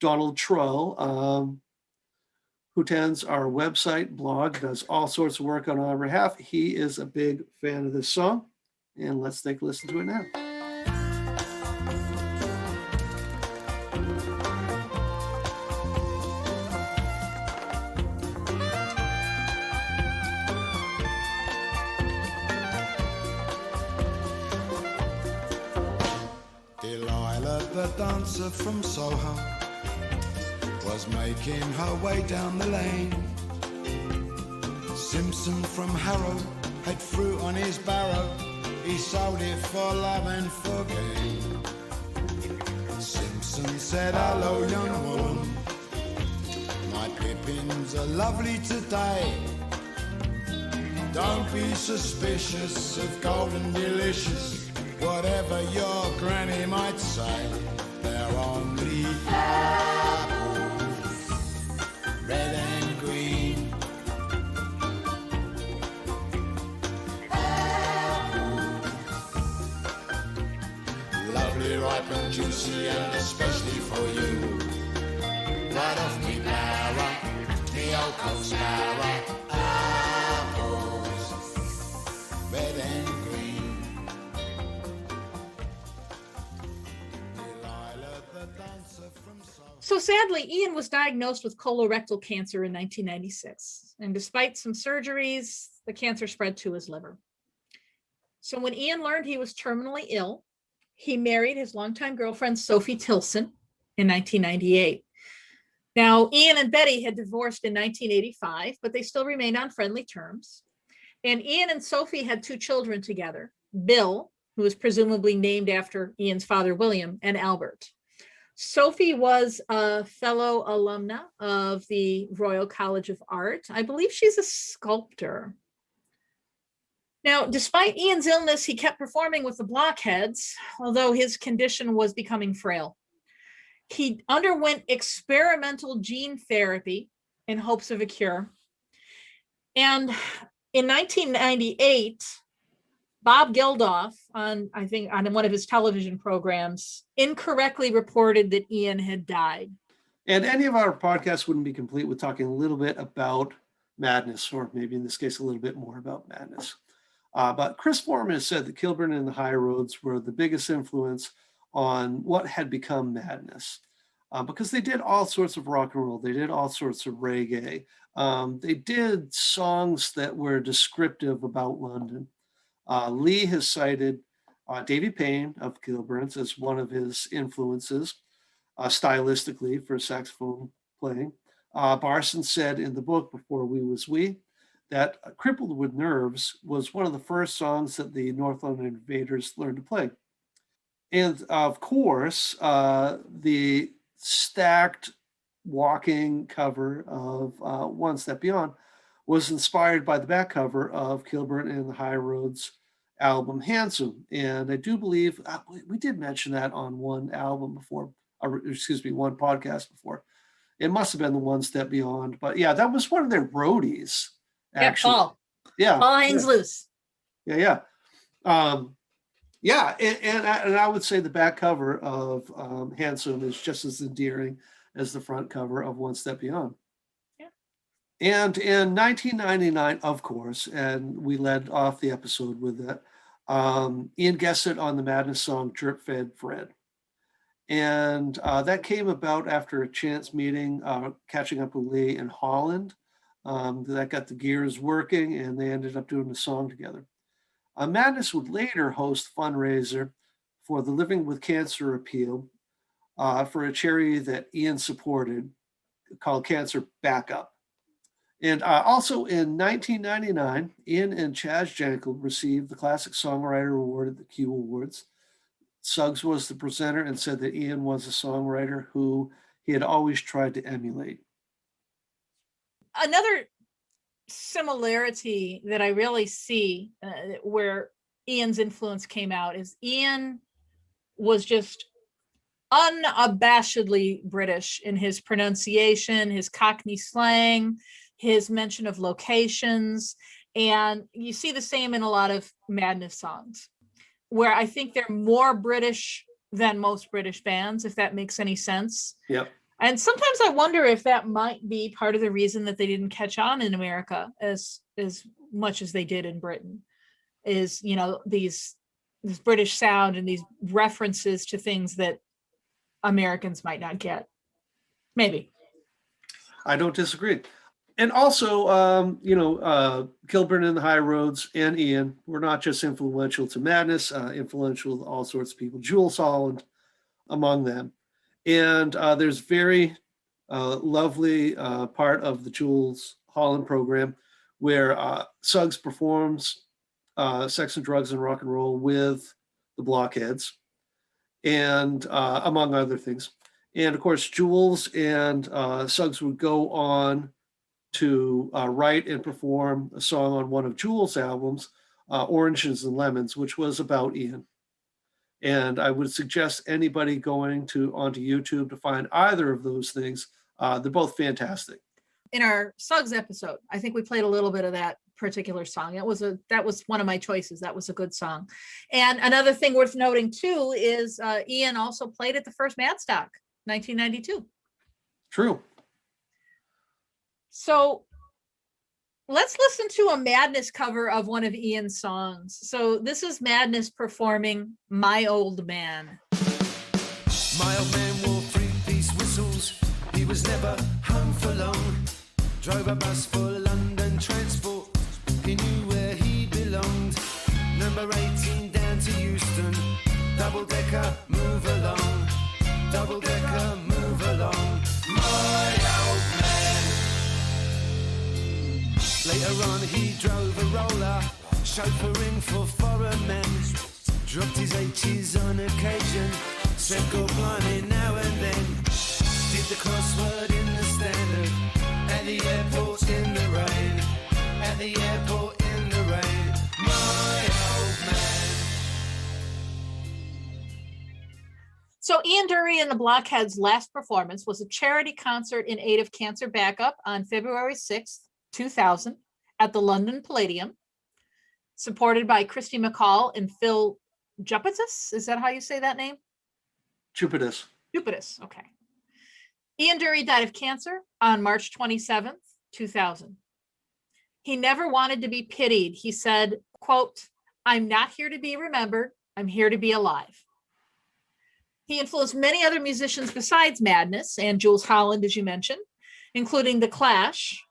Donald Trull, who tends our website, blog, does all sorts of work on our behalf. He is a big fan of this song, and let's take a listen to it now. Delilah, the dancer from Soho, was making her way down the lane. Simpson from Harrow had fruit on his barrow. He sold it for love and for gain. Simpson said, hello, young woman, my pippins are lovely today. Don't be suspicious of golden delicious, whatever your granny might say. They're only apples, red and green. Apples, lovely, ripe and juicy, and especially for you. Right off me barrow, me old coat sparrow. Apples, red and green. So sadly, Ian was diagnosed with colorectal cancer in 1996. And despite some surgeries, the cancer spread to his liver. So when Ian learned he was terminally ill, he married his longtime girlfriend, Sophie Tilson, in 1998. Now, Ian and Betty had divorced in 1985, but they still remained on friendly terms. And Ian and Sophie had two children together, Bill, who was presumably named after Ian's father, William, and Albert. Sophie was a fellow alumna of the Royal College of Art. I believe she's a sculptor. Now, despite Ian's illness, he kept performing with the Blockheads, although his condition was becoming frail. He underwent experimental gene therapy in hopes of a cure. And in 1998, Bob Geldof, on one of his television programs, incorrectly reported that Ian had died. And any of our podcasts wouldn't be complete with talking a little bit about Madness, or maybe in this case, a little bit more about Madness. But Chris Foreman has said that Kilburn and the High Roads were the biggest influence on what had become Madness, because they did all sorts of rock and roll. They did all sorts of reggae. They did songs that were descriptive about London. Lee has cited Davy Payne of Kilburns as one of his influences stylistically for saxophone playing. Barson said in the book Before We Was We that Crippled with Nerves was one of the first songs that the North London Invaders learned to play. And of course, the stacked walking cover of One Step Beyond was inspired by the back cover of Kilburn and the High Roads album, Handsome. And I do believe we did mention that on one album before, one podcast before. It must have been the One Step Beyond. But yeah, that was one of their roadies, actually. Yeah, Paul. Yeah. Paul hangs loose. Yeah. Yeah, and I would say the back cover of Handsome is just as endearing as the front cover of One Step Beyond. Yeah. And in 1999, of course, and we led off the episode with that, Ian guested on the Madness song Drip Fed Fred. And that came about after a chance meeting, catching up with Lee in Holland. That got the gears working, and they ended up doing the song together. Madness would later host a fundraiser for the Living with Cancer appeal for a charity that Ian supported called Cancer Backup. And also in 1999, Ian and Chaz Jankel received the Classic Songwriter Award at the Q Awards. Suggs was the presenter and said that Ian was a songwriter who he had always tried to emulate. Another similarity that I really see where Ian's influence came out is Ian was just unabashedly British in his pronunciation, his Cockney slang, his mention of locations. And you see the same in a lot of Madness songs, where I think they're more British than most British bands, if that makes any sense. Yep. And sometimes I wonder if that might be part of the reason that they didn't catch on in America as much as they did in Britain, is, you know, this British sound and these references to things that Americans might not get. Maybe. I don't disagree. And also, Kilburn and the High Roads and Ian were not just influential to Madness, influential to all sorts of people, Jules Holland among them. And there's very lovely part of the Jules Holland program where Suggs performs Sex and Drugs and Rock and Roll with the Blockheads, and among other things. And of course, Jules and Suggs would go on to write and perform a song on one of Jules' albums, Oranges and Lemons, which was about Ian. And I would suggest anybody going onto YouTube to find either of those things. They're both fantastic. In our Suggs episode, I think we played a little bit of that particular song. That was one of my choices. That was a good song. And another thing worth noting too is Ian also played at the first Madstock, 1992. True. So let's listen to a Madness cover of one of Ian's songs. So this is Madness performing My Old Man. My old man wore three-piece whistles. He was never home for long. Drove a bus for London transport. He knew where he belonged. Number 18 down to Euston. Double-decker, move along. Double-decker, move along. My old man. Later on he drove a roller, chauffeuring for foreign men. Dropped his H's on occasion, said go blimey now and then. Did the crossword in the Standard, at the airport in the rain. At the airport in the rain, my old man. So Ian Dury and the Blockheads' last performance was a charity concert in aid of Cancer Backup on February 6th, 2000 at the London Palladium, supported by Christy McCall and Phil Jupitus. Is that how you say that name? Jupitus. Jupitus, okay. Ian Dury died of cancer on March 27th, 2000. He never wanted to be pitied. He said, quote, "I'm not here to be remembered. I'm here to be alive." He influenced many other musicians besides Madness and Jules Holland, as you mentioned, including The Clash,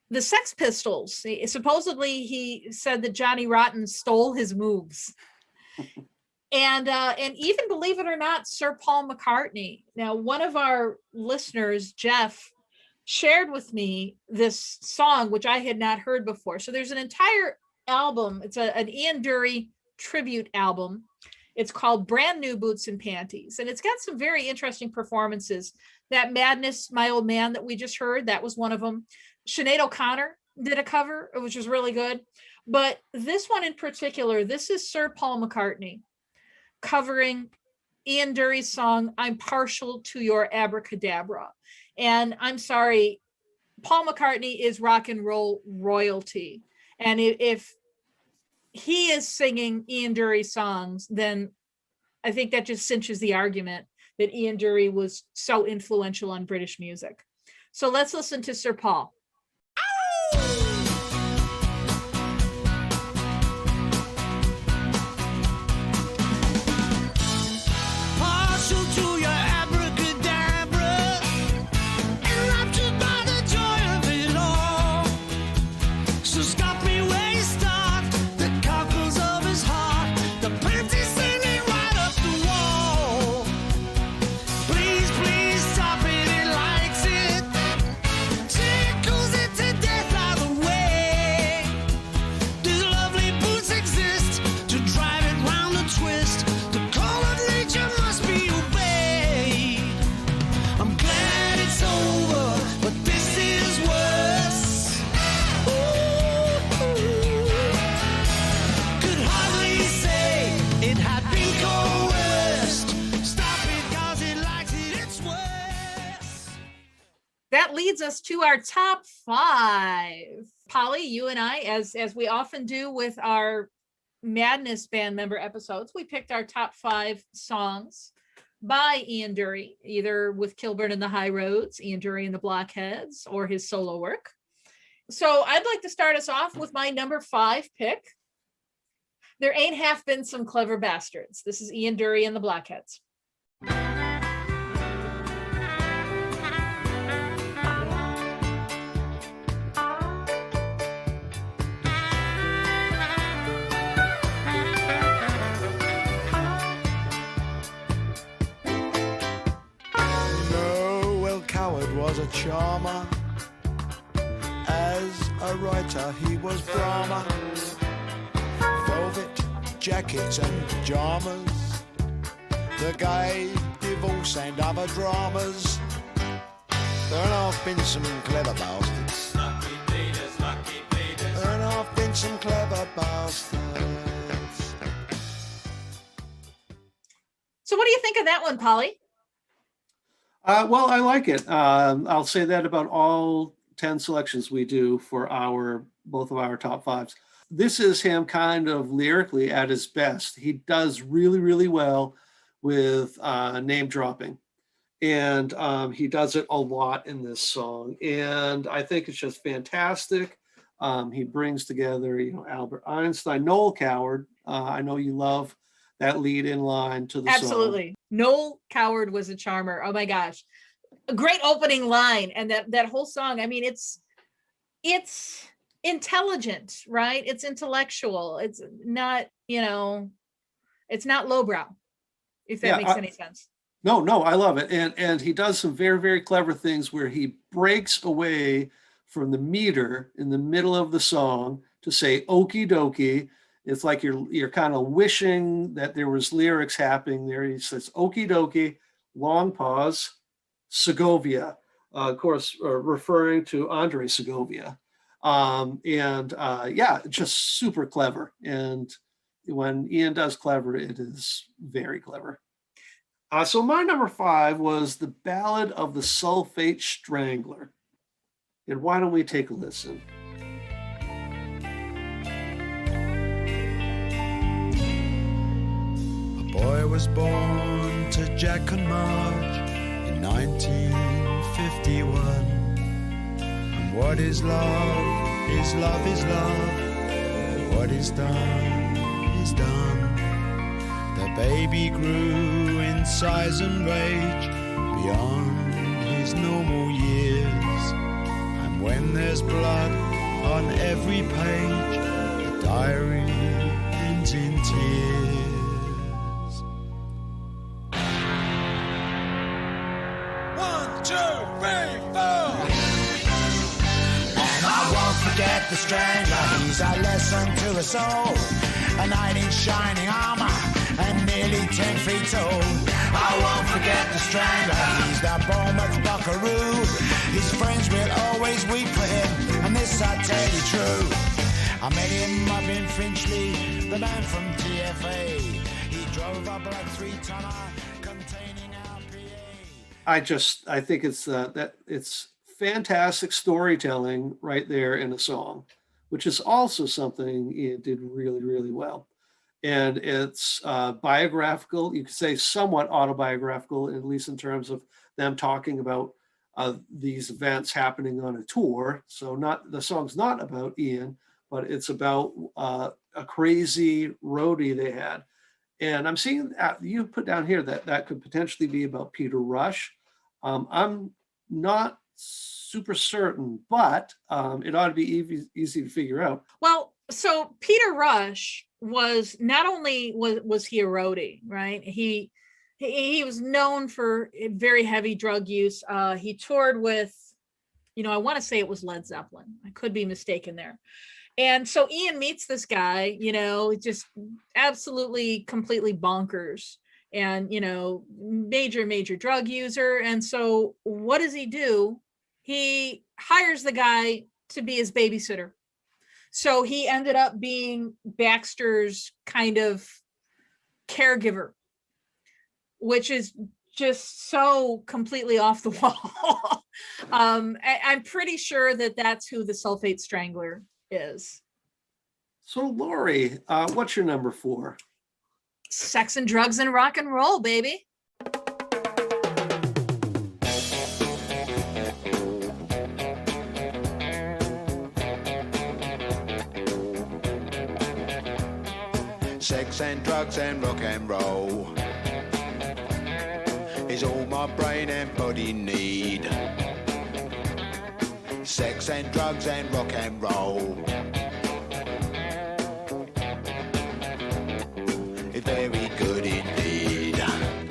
the Sex Pistols. Supposedly, he said that Johnny Rotten stole his moves. And even, believe it or not, Sir Paul McCartney. Now, one of our listeners, Jeff, shared with me this song, which I had not heard before. So there's an entire album. It's an Ian Dury tribute album. It's called Brand New Boots and Panties. And it's got some very interesting performances. That Madness, My Old Man that we just heard, that was one of them. Sinead O'Connor did a cover, which was really good. But this one in particular, this is Sir Paul McCartney covering Ian Dury's song, I'm Partial to Your Abracadabra. And I'm sorry, Paul McCartney is rock and roll royalty. And if he is singing Ian Dury songs, then I think that just cinches the argument that Ian Dury was so influential on British music. So let's listen to Sir Paul. That leads us to our top 5. Polly, you and I, as we often do with our Madness band member episodes, we picked our top 5 songs by Ian Dury, either with Kilburn and the High Roads, Ian Dury and the Blockheads, or his solo work. So I'd like to start us off with my number 5 pick. There Ain't Half Been Some Clever Bastards. This is Ian Dury and the Blockheads. Was a charmer. As a writer he was Brahma. Velvet jackets and pajamas, the gay divorce and other dramas. There have been some clever bastards. Lucky Peters, lucky Peters. There have been some clever bastards. So what do you think of that one, Polly? Well, I like it. I'll say that about all 10 selections we do for both of our top 5s. This is him kind of lyrically at his best. He does really, really well with name dropping. And he does it a lot in this song. And I think it's just fantastic. He brings together, Albert Einstein, Noel Coward. I know you love that lead in line to the song. Absolutely. Noel Coward was a charmer. Oh my gosh. A great opening line. And that whole song, I mean, it's intelligent, right? It's intellectual. It's not, it's not lowbrow, if that makes any sense. No, I love it. And he does some very, very clever things where he breaks away from the meter in the middle of the song to say, okie dokie. It's like you're kind of wishing that there was lyrics happening there. He says, okie dokie, long pause, Segovia, of course, referring to Andre Segovia. Just super clever. And when Ian does clever, it is very clever. So my number 5 was The Ballad of the Sulphate Strangler. And why don't we take a listen? Boy was born to Jack and Marge in 1951. And what is love? Is love is love. And what is done is done. The baby grew in size and rage beyond his normal years. And when there's blood on every page, the diary ends in tears. Forget the strangler, he's a lesson to us all. A knight in shining armor and nearly 10 feet tall. I won't forget the strangler, he's the Bournemouth buckaroo. His friends will always weep for him, and this I tell you true. I met him up in Finchley, the man from TFA. He drove a black 3-tonner containing our PA. I think it's that it's fantastic storytelling right there in a song, which is also something Ian did really, really well. And it's biographical, you could say somewhat autobiographical, at least in terms of them talking about these events happening on a tour. So the song's not about Ian, but it's about a crazy roadie they had. And I'm seeing you put down here that could potentially be about Peter Rush. I'm not super certain, but it ought to be easy to figure out. Well, so Peter Rush was not only was he a roadie, right? He was known for very heavy drug use. He toured with, I want to say it was Led Zeppelin. I could be mistaken there. And so Ian meets this guy, just absolutely completely bonkers and, major drug user. And so what does he do? He hires the guy to be his babysitter. So he ended up being Baxter's kind of caregiver, which is just so completely off the wall. I'm pretty sure that that's who the Sulfate Strangler is. So Laurie, what's your number 4? Sex and Drugs and Rock and Roll, baby. Sex and drugs and rock and roll is all my brain and body need. Sex and drugs and rock and roll. It's very good indeed.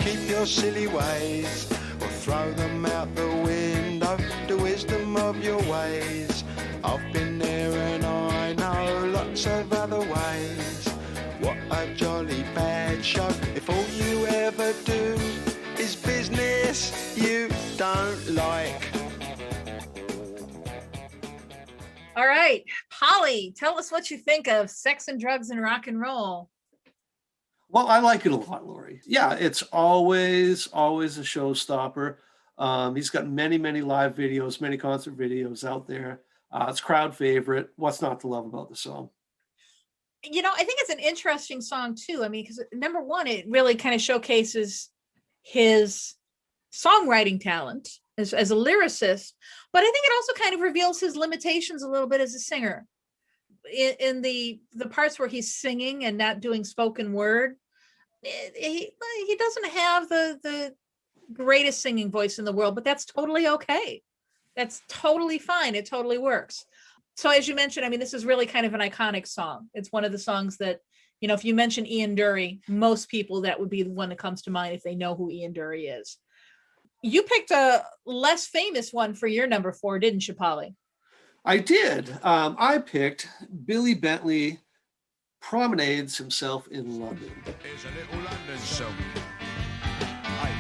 Keep your silly ways or throw them out the window. The wisdom of your ways. I've been there and I know lots of other ways. What a jolly bad show if all you ever do is business you don't like. All right, Polly, tell us what you think of Sex and Drugs and Rock and Roll. Well, I like it a lot, Laurie. Yeah, it's always a showstopper. He's got many live videos, many concert videos out there. It's crowd favorite. What's not to love about the song? I think it's an interesting song too. I mean, because number one, it really kind of showcases his songwriting talent as a lyricist, but I think it also kind of reveals his limitations a little bit as a singer. In the parts where he's singing and not doing spoken word, he doesn't have the greatest singing voice in the world, but that's totally okay. That's totally fine. It totally works. So as you mentioned, I mean, this is really kind of an iconic song. It's one of the songs that, if you mention Ian Dury, most people, that would be the one that comes to mind if they know who Ian Dury is. You picked a less famous one for your number 4, didn't you, Polly? I did. I picked Billy Bentley promenades himself in London. Here's a little London song.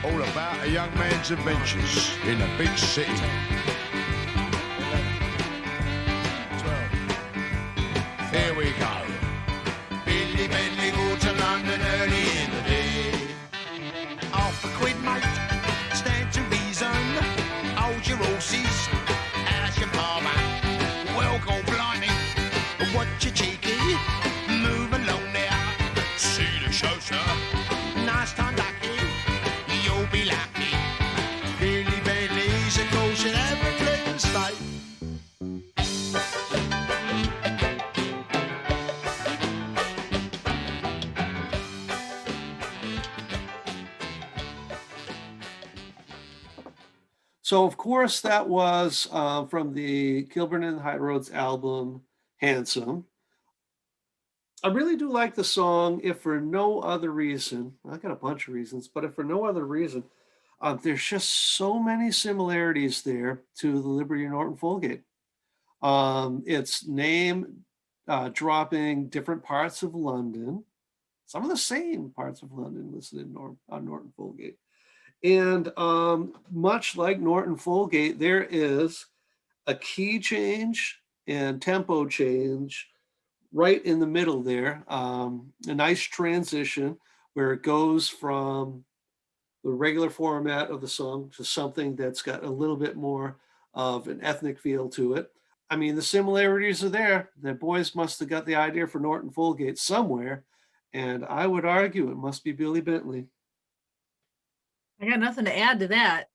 All about a young man's adventures in a big city. Here we go. Billy Bentley go to London early in the day. Half a quid, mate, stand to reason. Hold your horses, how's your farmer? Well, go blimey, what you cheeky? Move along there, see the show, sir. Nice time, lucky, you'll be lucky. Billy Bentley's a coach in every flippin' state. So, of course, that was from the Kilburn and High Roads album, Handsome. I really do like the song, if for no other reason. I got a bunch of reasons, but if for no other reason, there's just so many similarities there to the Liberty Norton Folgate. It's name dropping different parts of London, some of the same parts of London listed on Norton Folgate. And much like Norton Folgate, there is a key change and tempo change right in the middle there. A nice transition where it goes from the regular format of the song to something that's got a little bit more of an ethnic feel to it. I mean, the similarities are there. The boys must have got the idea for Norton Folgate somewhere, and I would argue it must be Billy Bentley. I got nothing to add to that.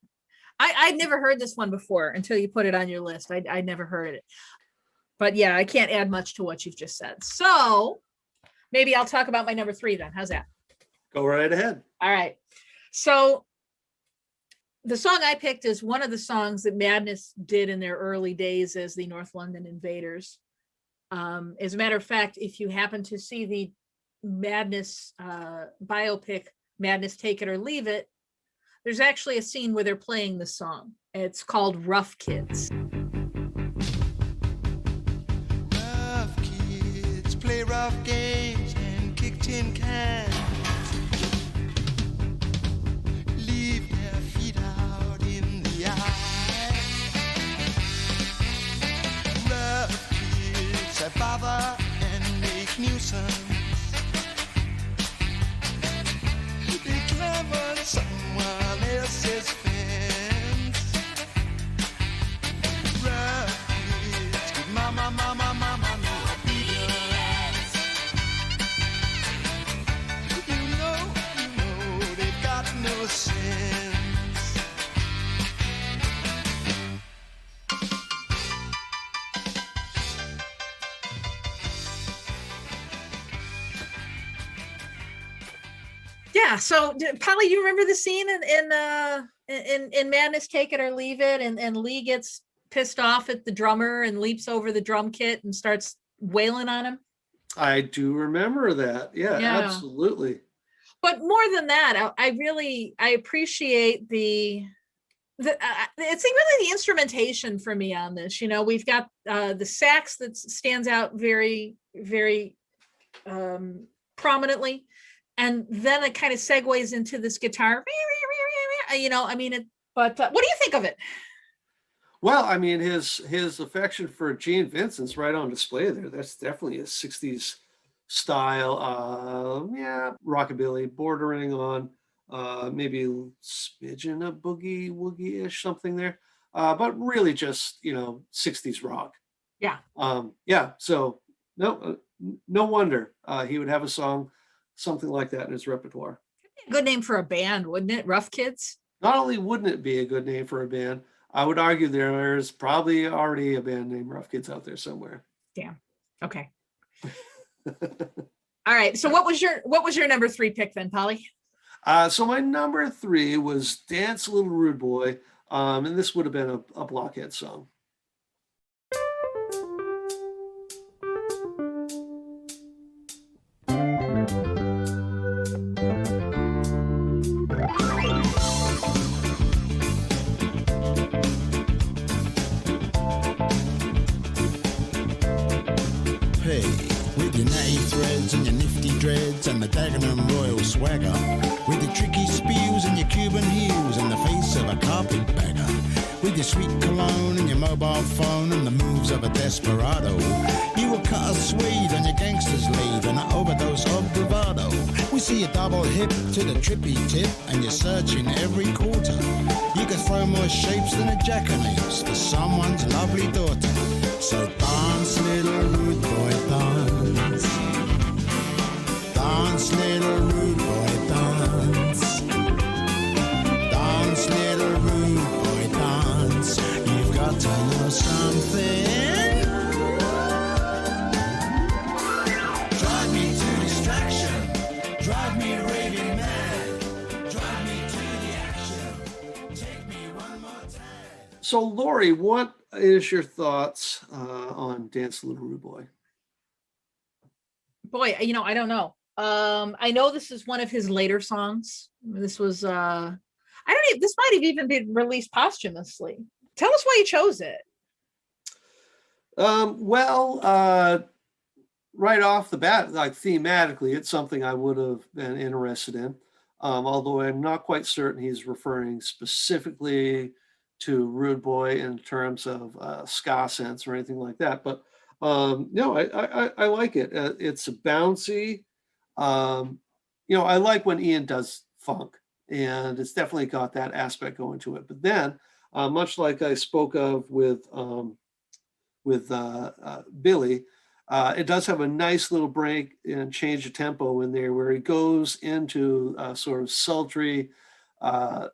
I'd never heard this one before until you put it on your list. I'd never heard it. But yeah, I can't add much to what you've just said. So maybe I'll talk about my number 3 then. How's that? Go right ahead. All right. So the song I picked is one of the songs that Madness did in their early days as the North London Invaders. As a matter of fact, if you happen to see the Madness biopic, Madness Take It or Leave It, there's actually a scene where they're playing the song. It's called Rough Kids. Rough kids play rough games and kick tin cans. Leave their feet out in the eye. Rough kids that bother and make nuisance. They climb on someone else's fence. Rough kids give mama no obedience. You know they've got no sense. Yeah. So Polly, you remember the scene in Madness Take It or Leave It, and Lee gets pissed off at the drummer and leaps over the drum kit and starts wailing on him? I do remember that. Yeah. Absolutely. But more than that, I appreciate it's really the instrumentation for me on this. You know, we've got the sax that stands out very, very prominently. And then it kind of segues into this guitar, you know, I mean, but what do you think of it? Well, I mean, his affection for Gene Vincent's right on display there. That's definitely a 60s style, rockabilly, bordering on maybe a smidgen of boogie woogie-ish something there, but really just, 60s rock. Yeah. So no wonder he would have a song, something like that in his repertoire. A good name for a band, wouldn't it? Rough Kids? Not only wouldn't it be a good name for a band, I would argue there's probably already a band named Rough Kids out there somewhere. Damn. Okay. All right. So what was your number 3 pick then, Polly? So my number 3 was Dance Little Rude Boy. And this would have been a Blockhead song. And your nifty dreads and the Dagenham Royal swagger, with your tricky spews and your Cuban heels and the face of a carpetbagger, with your sweet cologne and your mobile phone and the moves of a desperado, you will cut a Swede and your gangsters lead and an overdose of bravado. We see a double hip to the trippy tip and you're searching every quarter. You could throw more shapes than a jackanapes for someone's lovely daughter. So dance, little rude boy, dance. Dance, little rude boy, dance. Dance, little rude boy, dance. You've got to know something. Drive me to distraction. Drive me raving mad. Drive me to the action. Take me one more time. So, Laurie, what is your thoughts on Dance Little Rude Boy? Boy, I don't know. I know this is one of his later songs. This was, this might have even been released posthumously. Tell us why you chose it. Right off the bat, like thematically, it's something I would have been interested in. Although I'm not quite certain he's referring specifically to Rude Boy in terms of ska sense or anything like that. But No, I like it. It's bouncy. I like when Ian does funk, and it's definitely got that aspect going to it. But then, much like I spoke of with Billy, it does have a nice little break and change of tempo in there where he goes into sort of sultry,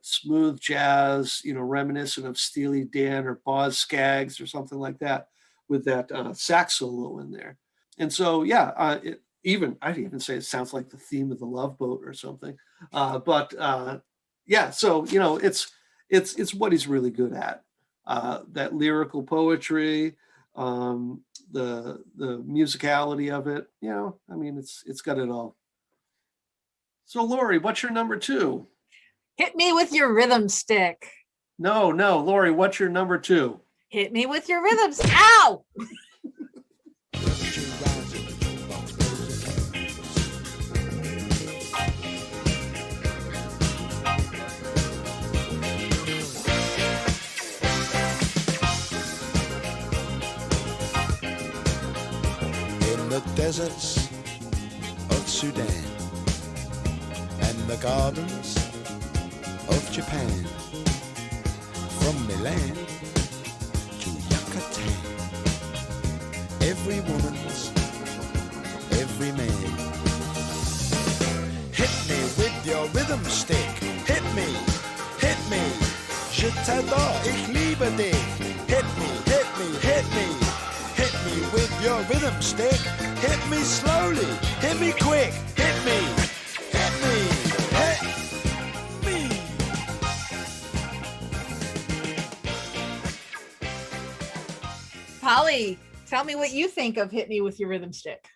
smooth jazz, reminiscent of Steely Dan or Boz Scaggs or something like that, with that sax solo in there. And so, yeah, I'd even say it sounds like the theme of the Love Boat or something. Yeah, so it's what he's really good at. That lyrical poetry, the musicality of it. It's got it all. So, Laurie, what's your number 2? Hit me with your rhythm stick. No, Laurie, what's your number 2? Hit me with your rhythms. Ow! In the deserts of Sudan and the gardens of Japan, from Milan to Yucatan, every woman's every man. Hit me with your rhythm stick. Hit me. Je t'adore, ich liebe dich. Hit me. Hit me with your rhythm stick. Hit me slowly. Hit me quick. Hit me. Hit me. Polly, tell me what you think of Hit Me With Your Rhythm Stick.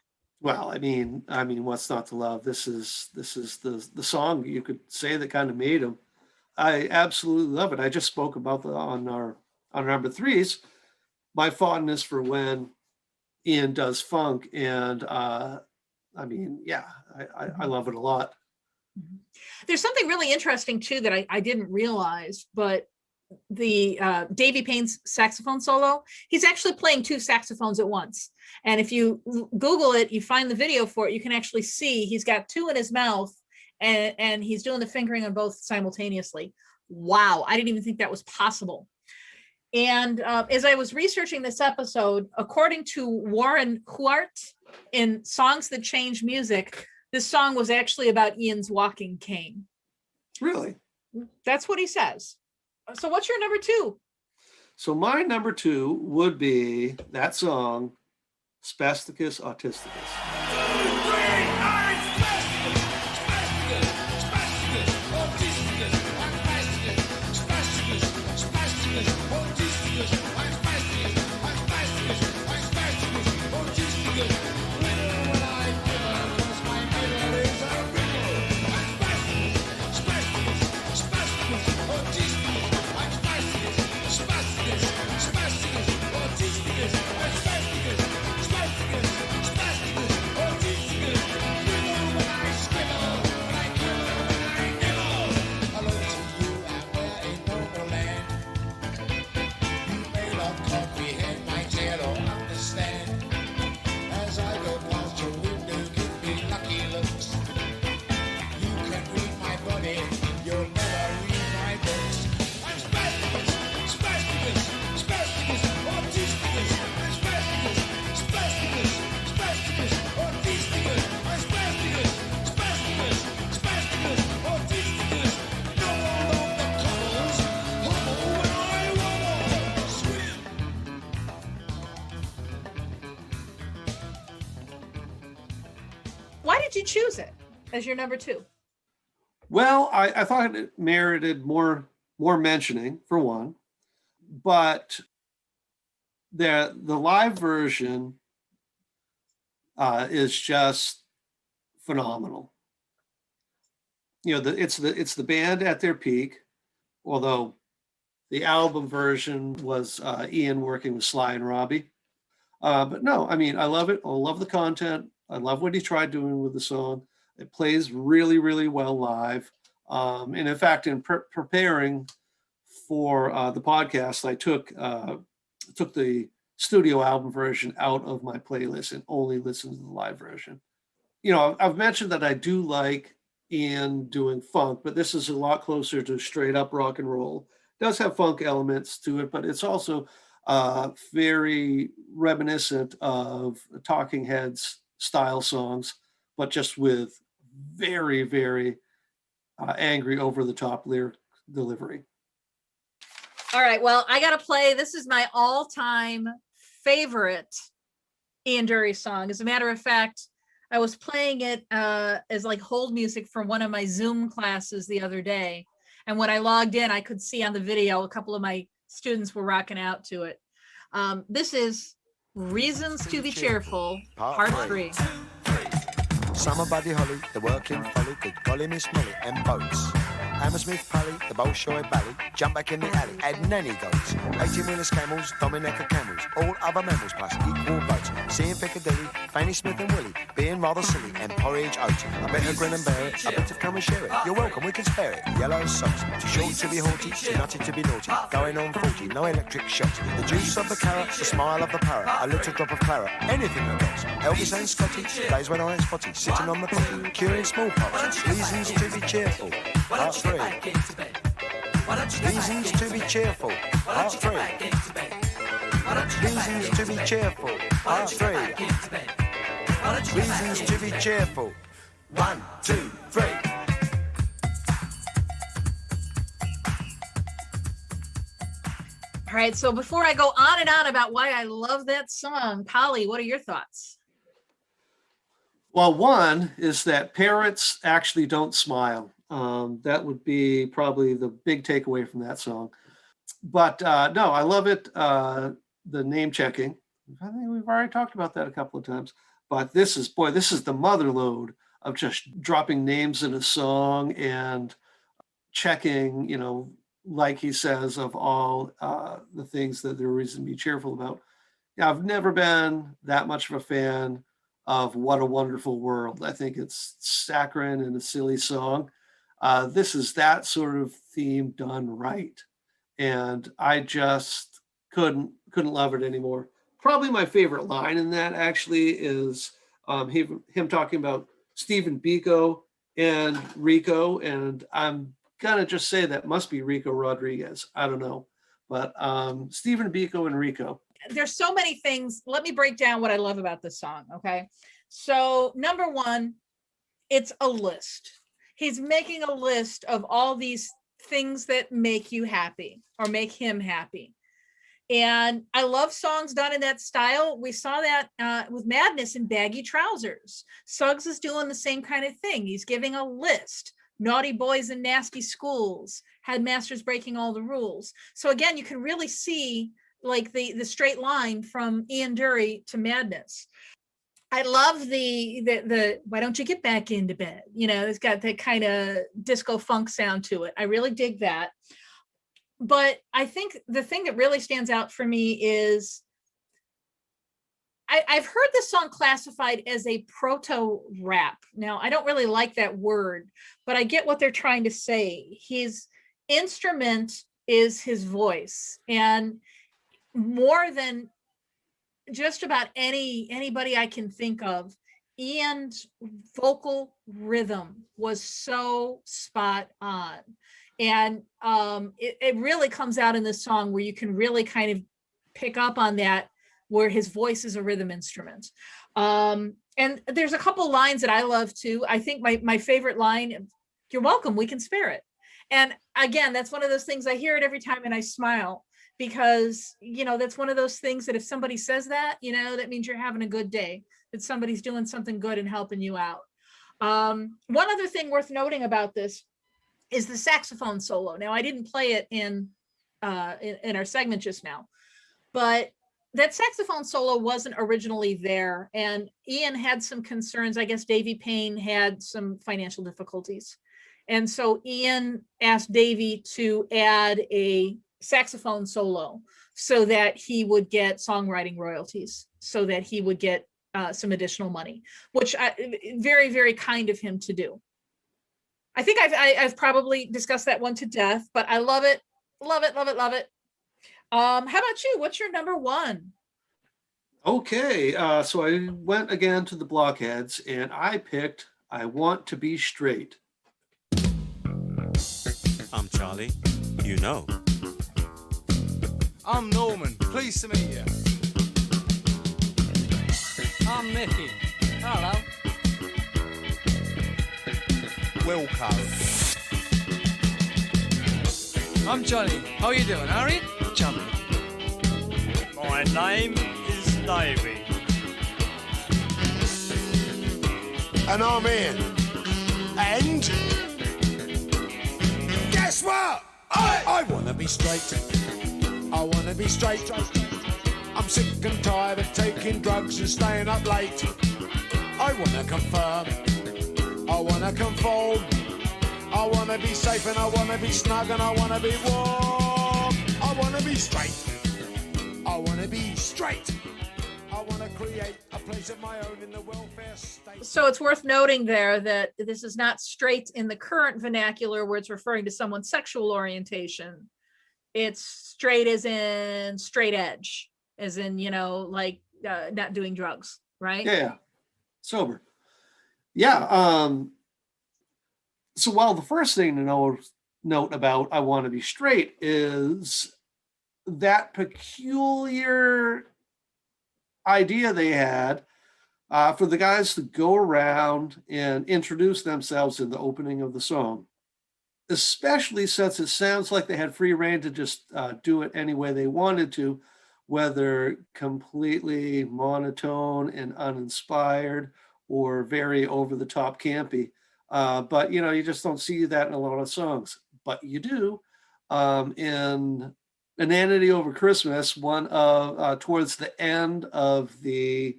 Well, I mean, what's not to love? This is the song you could say that kind of made him. I absolutely love it. I just spoke about on our number 3s, my fondness for when Ian does funk, and I love it a lot. There's something really interesting too that I didn't realize, but the Davy Payne's saxophone solo, he's actually playing 2 saxophones at once. And if you Google it, you find the video for it, you can actually see he's got 2 in his mouth and he's doing the fingering on both simultaneously. Wow, I didn't even think that was possible. And as I was researching this episode, according to Warren Huart in Songs That Change Music, this song was actually about Ian's walking cane. Really? That's what he says. So what's your number 2? So my number 2 would be that song, Spasticus Autisticus. Why did you choose it as your number 2? Well, I thought it merited more mentioning, for one, but the live version is just phenomenal. It's the band at their peak, although the album version was Ian working with Sly and Robbie. But no, I love it. I love the content. I love what he tried doing with the song. It plays really, really well live. And in fact, in preparing for the podcast, I took the studio album version out of my playlist and only listen to the live version. You know, I've mentioned that I do like Ian doing funk, but this is a lot closer to straight up rock and roll. It does have funk elements to it, but it's also very reminiscent of Talking Heads style songs, but just with very, very angry, over the top lyric delivery. All right, well, I got to play. This is my all-time favorite Ian Dury song. As a matter of fact, I was playing it as like hold music for one of my Zoom classes the other day. And when I logged in, I could see on the video a couple of my students were rocking out to it. This is Reasons to Be Cheerful, Part 3. Summer Buddy Holly, the working folly, good golly Miss Molly, and boats. Hammersmith Pally, the Bolshoi Bally, jump back in the alley, add nanny goats. 18-wheelers, camels, Dominica camels, all other mammals plus equal boats. Seeing Piccadilly, Fanny Smith and Willie, being rather silly, and porridge oats. I better grin and bear it, I better come and share it. You're welcome, we can spare it. Yellow socks, too short to be haughty, too nutty to be naughty. Going on 40, no electric shocks. The juice of the carrot, the smile of the parrot, a little drop of claret, anything that goes. Elvis and Scotty, days when I ain't spotty, sitting on the potty, curing smallpox. Reasons to be cheerful. Part 3. Reasons to be cheerful. Part 3. Reasons to be cheerful. Part 3. Reasons to be cheerful. 1, 2, 3. All right, so before I go on and on about why I love that song, Polly, what are your thoughts? Well, one is that parrots actually don't smile. That would be probably the big takeaway from that song. But no, I love it. The name checking. I think we've already talked about that a couple of times. But this is the mother lode of just dropping names in a song and checking, you know, like he says, of all the things that there are reason to be cheerful about. Yeah, I've never been that much of a fan of What a Wonderful World. I think it's saccharine and a silly song. This is that sort of theme done right. And I just couldn't love it anymore. Probably my favorite line in that actually is him talking about Stephen Biko and Rico. And I'm gonna just say that must be Rico Rodriguez. I don't know. But Stephen Biko and Rico. There's so many things. Let me break down what I love about this song, okay? So number one, it's a list. He's making a list of all these things that make you happy or make him happy. And I love songs done in that style. We saw that with Madness in Baggy Trousers. Suggs is doing the same kind of thing. He's giving a list. Naughty Boys in Nasty Schools, Headmasters Breaking All the Rules. So again, you can really see like the straight line from Ian Dury to Madness. I love the why don't you get back into bed? You know, it's got that kind of disco funk sound to it. I really dig that. But I think the thing that really stands out for me is I've heard this song classified as a proto rap. Now, I don't really like that word, but I get what they're trying to say. His instrument is his voice, and more than just about anybody I can think of, Ian's vocal rhythm was so spot on. And it really comes out in this song where you can really kind of pick up on that, where his voice is a rhythm instrument. And there's a couple lines that I love too. I think my favorite line, "You're welcome, we can spare it." And again, that's one of those things, I hear it every time and I smile, because, you know, that's one of those things that if somebody says that, you know, that means you're having a good day, that somebody's doing something good and helping you out. One other thing worth noting about this is the saxophone solo. Now, I didn't play it in our segment just now, but that saxophone solo wasn't originally there. And Ian had some concerns. I guess Davy Payne had some financial difficulties. And so Ian asked Davy to add a saxophone solo so that he would get songwriting royalties, so that he would get some additional money, which very, very kind of him to do. I think I've probably discussed that one to death, but I love it. Love it, love it, love it. How about you? What's your number one? Okay, so I went again to the blockheads and I picked I Want to Be Straight. I'm Charlie. You know. I'm Norman. Pleased to meet you. I'm Mickey. Hello. Welcome. I'm Johnny. How you doing, Harry? Chummy. My name is Davey. And I'm Ian. And guess what? I wanna be straight. I wanna be straight. I'm sick and tired of taking drugs and staying up late. I wanna confirm. I wanna conform. I wanna be safe and I wanna be snug and I wanna be warm. I wanna be straight. I wanna be straight. I wanna create a place of my own in the welfare state. So it's worth noting there that this is not straight in the current vernacular where it's referring to someone's sexual orientation. It's straight as in straight edge, as in, like not doing drugs, right? Yeah, sober. Yeah. So while the first thing to note about I Want to Be Straight is that peculiar idea they had for the guys to go around and introduce themselves in the opening of the song, especially since it sounds like they had free reign to just do it any way they wanted to, whether completely monotone and uninspired or very over the top campy. But you just don't see that in a lot of songs, but you do in Inanity Over Christmas, one of towards the end of the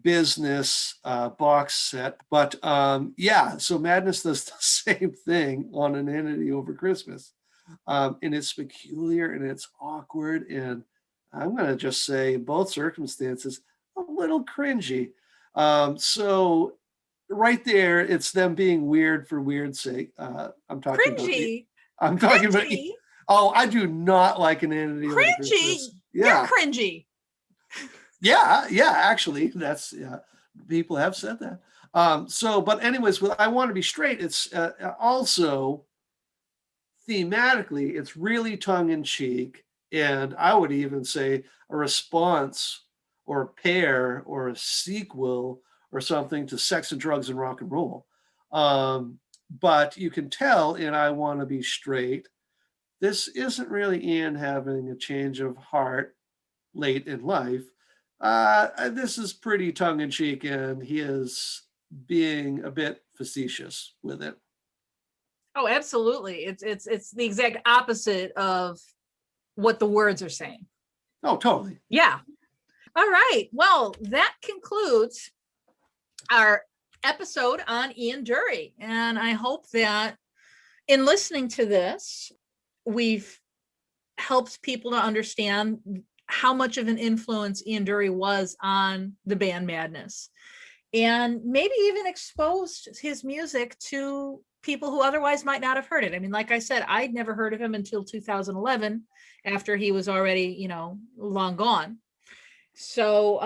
Business box set. But so Madness does the same thing on Inanity Over Christmas, and it's peculiar and it's awkward, and I'm going to just say in both circumstances a little cringy. So right there, it's them being weird for weird's sake. I'm talking Cringy. I'm talking about. Cringy. Oh, I do not like Inanity Over Cringy. Christmas. You're cringy. Yeah, actually, that's people have said that. But anyways, with I Want to Be Straight, it's also thematically, it's really tongue in cheek, and I would even say a response or a pair or a sequel or something to Sex and Drugs and Rock and Roll. But you can tell in I Want to Be Straight, this isn't really Ian having a change of heart late in life. This is pretty tongue-in-cheek, and he is being a bit facetious with it. Oh, absolutely. It's the exact opposite of what the words are saying. Oh, totally. Yeah. All right. Well, that concludes our episode on Ian Dury. And I hope that in listening to this, we've helped people to understand how much of an influence Ian Dury was on the band Madness, and maybe even exposed his music to people who otherwise might not have heard it. I mean, like I said, I'd never heard of him until 2011, after he was already, long gone. So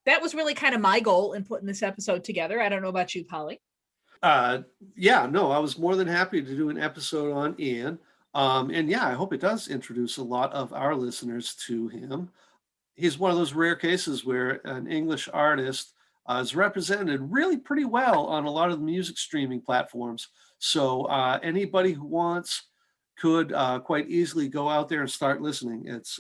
that was really kind of my goal in putting this episode together. I don't know about you, Polly. I was more than happy to do an episode on Ian. I hope it does introduce a lot of our listeners to him. He's one of those rare cases where an English artist is represented really pretty well on a lot of the music streaming platforms. So anybody who wants could quite easily go out there and start listening. It's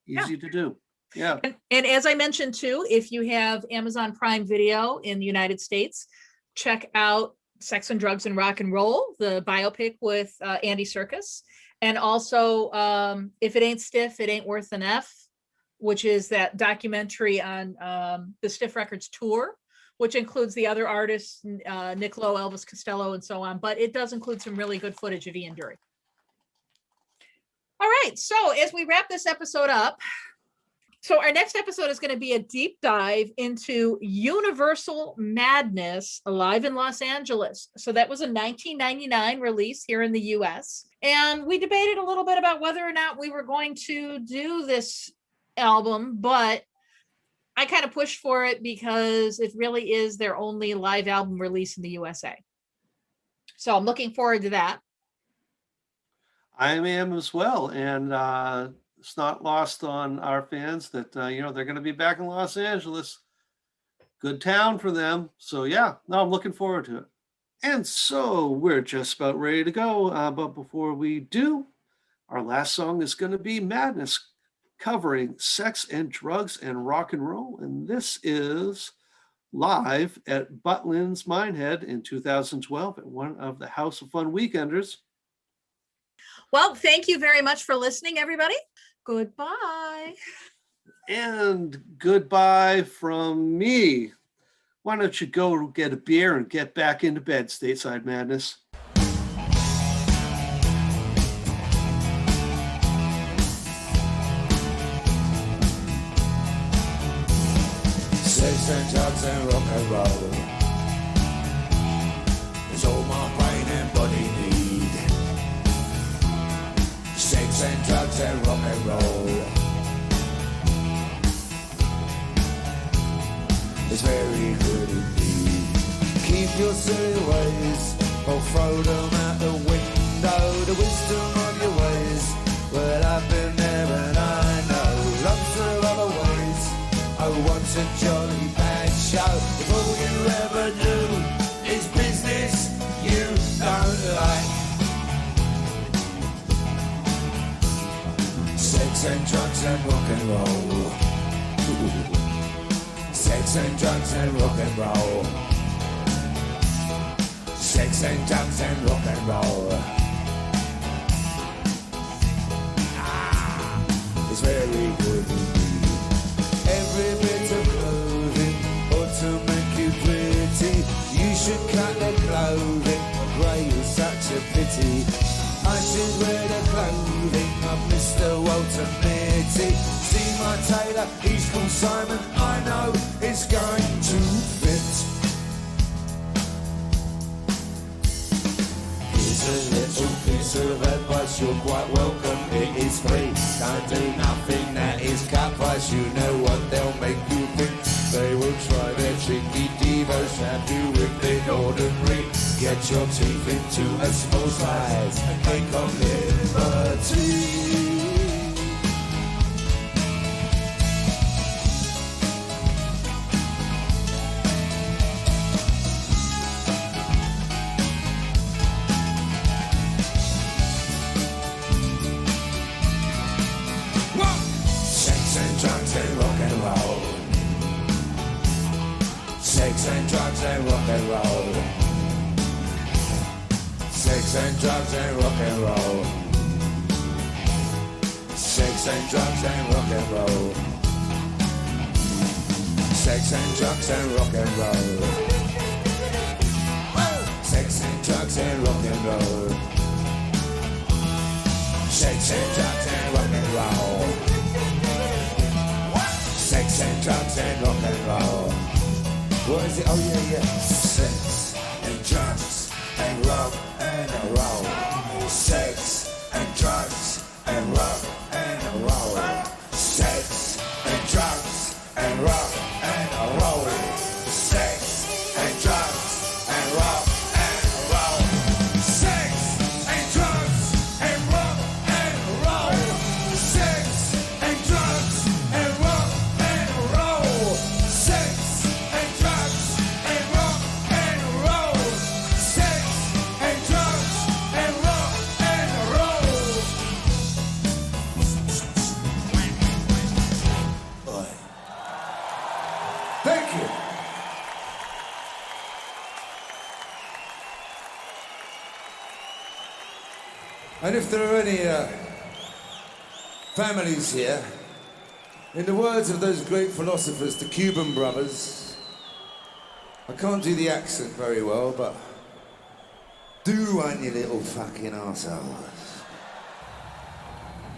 easy to do. Yeah. And as I mentioned too, if you have Amazon Prime Video in the United States, check out Sex and Drugs and Rock and Roll, the biopic with Andy Serkis. And also, If It Ain't Stiff, It Ain't Worth an F, which is that documentary on the Stiff Records tour, which includes the other artists, Nick Lowe, Elvis Costello, and so on. But it does include some really good footage of Ian Dury. All right, so as we wrap this episode up, so our next episode is going to be a deep dive into Universal Madness live in Los Angeles. So that was a 1999 release here in the US. And we debated a little bit about whether or not we were going to do this album, but I kind of pushed for it because it really is their only live album release in the USA. So I'm looking forward to that. I am as well. And it's not lost on our fans that, they're going to be back in Los Angeles. Good town for them. So, yeah, no, I'm looking forward to it. And so we're just about ready to go. But before we do, our last song is going to be Madness, covering Sex and Drugs and Rock and Roll. And this is live at Butlins Minehead in 2012 at one of the House of Fun Weekenders. Well, thank you very much for listening, everybody. Goodbye. And goodbye from me. Why don't you go get a beer and get back into bed, Stateside Madness? Sex and drugs and rock and roll. It's all my brain and body need. Sex and drugs and rock and roll. It's very good indeed. Keep your silly ways, or throw them out the window. The wisdom of your ways. Well, I've been there and I know lots of other ways. I want a jolly bad show. If all you ever do is business you don't like. Sex and drugs and rock and roll. Sex and drugs and rock and roll. Sex and drugs and rock and roll. It's very good indeed. Every bit of clothing ought to make you pretty. You should cut the clothing, grey is such a pity. I should wear the clothing of Mr. Walter Mitty. See my tailor, he's called Simon, I know it's going to fit. Here's a little piece of advice, you're quite welcome, it is free. Don't do nothing that is cut price, you know what they'll make you think. They will try their tricky devos, trap you with the ordinary. Get your teeth into a small size, cake of liberty. Sex and drugs and rock and roll. Sex and drugs and rock and roll. Sex and drugs and rock and roll. Sex and drugs and rock and roll. Sex and drugs and rock and roll. Sex and drugs and rock and roll. Sex and drugs and rock and roll. What is it? Oh yeah. Sex and drugs and rock and roll. Sex and drugs and rock and roll. Sex and drugs and rock and roll. Sex and drugs and rock and roll. Sex and drugs and rock and roll. Sex and drugs and rock and roll. Sex. And if there are any families here, in the words of those great philosophers, the Cuban brothers, I can't do the accent very well, but do one, you little fucking arseholes.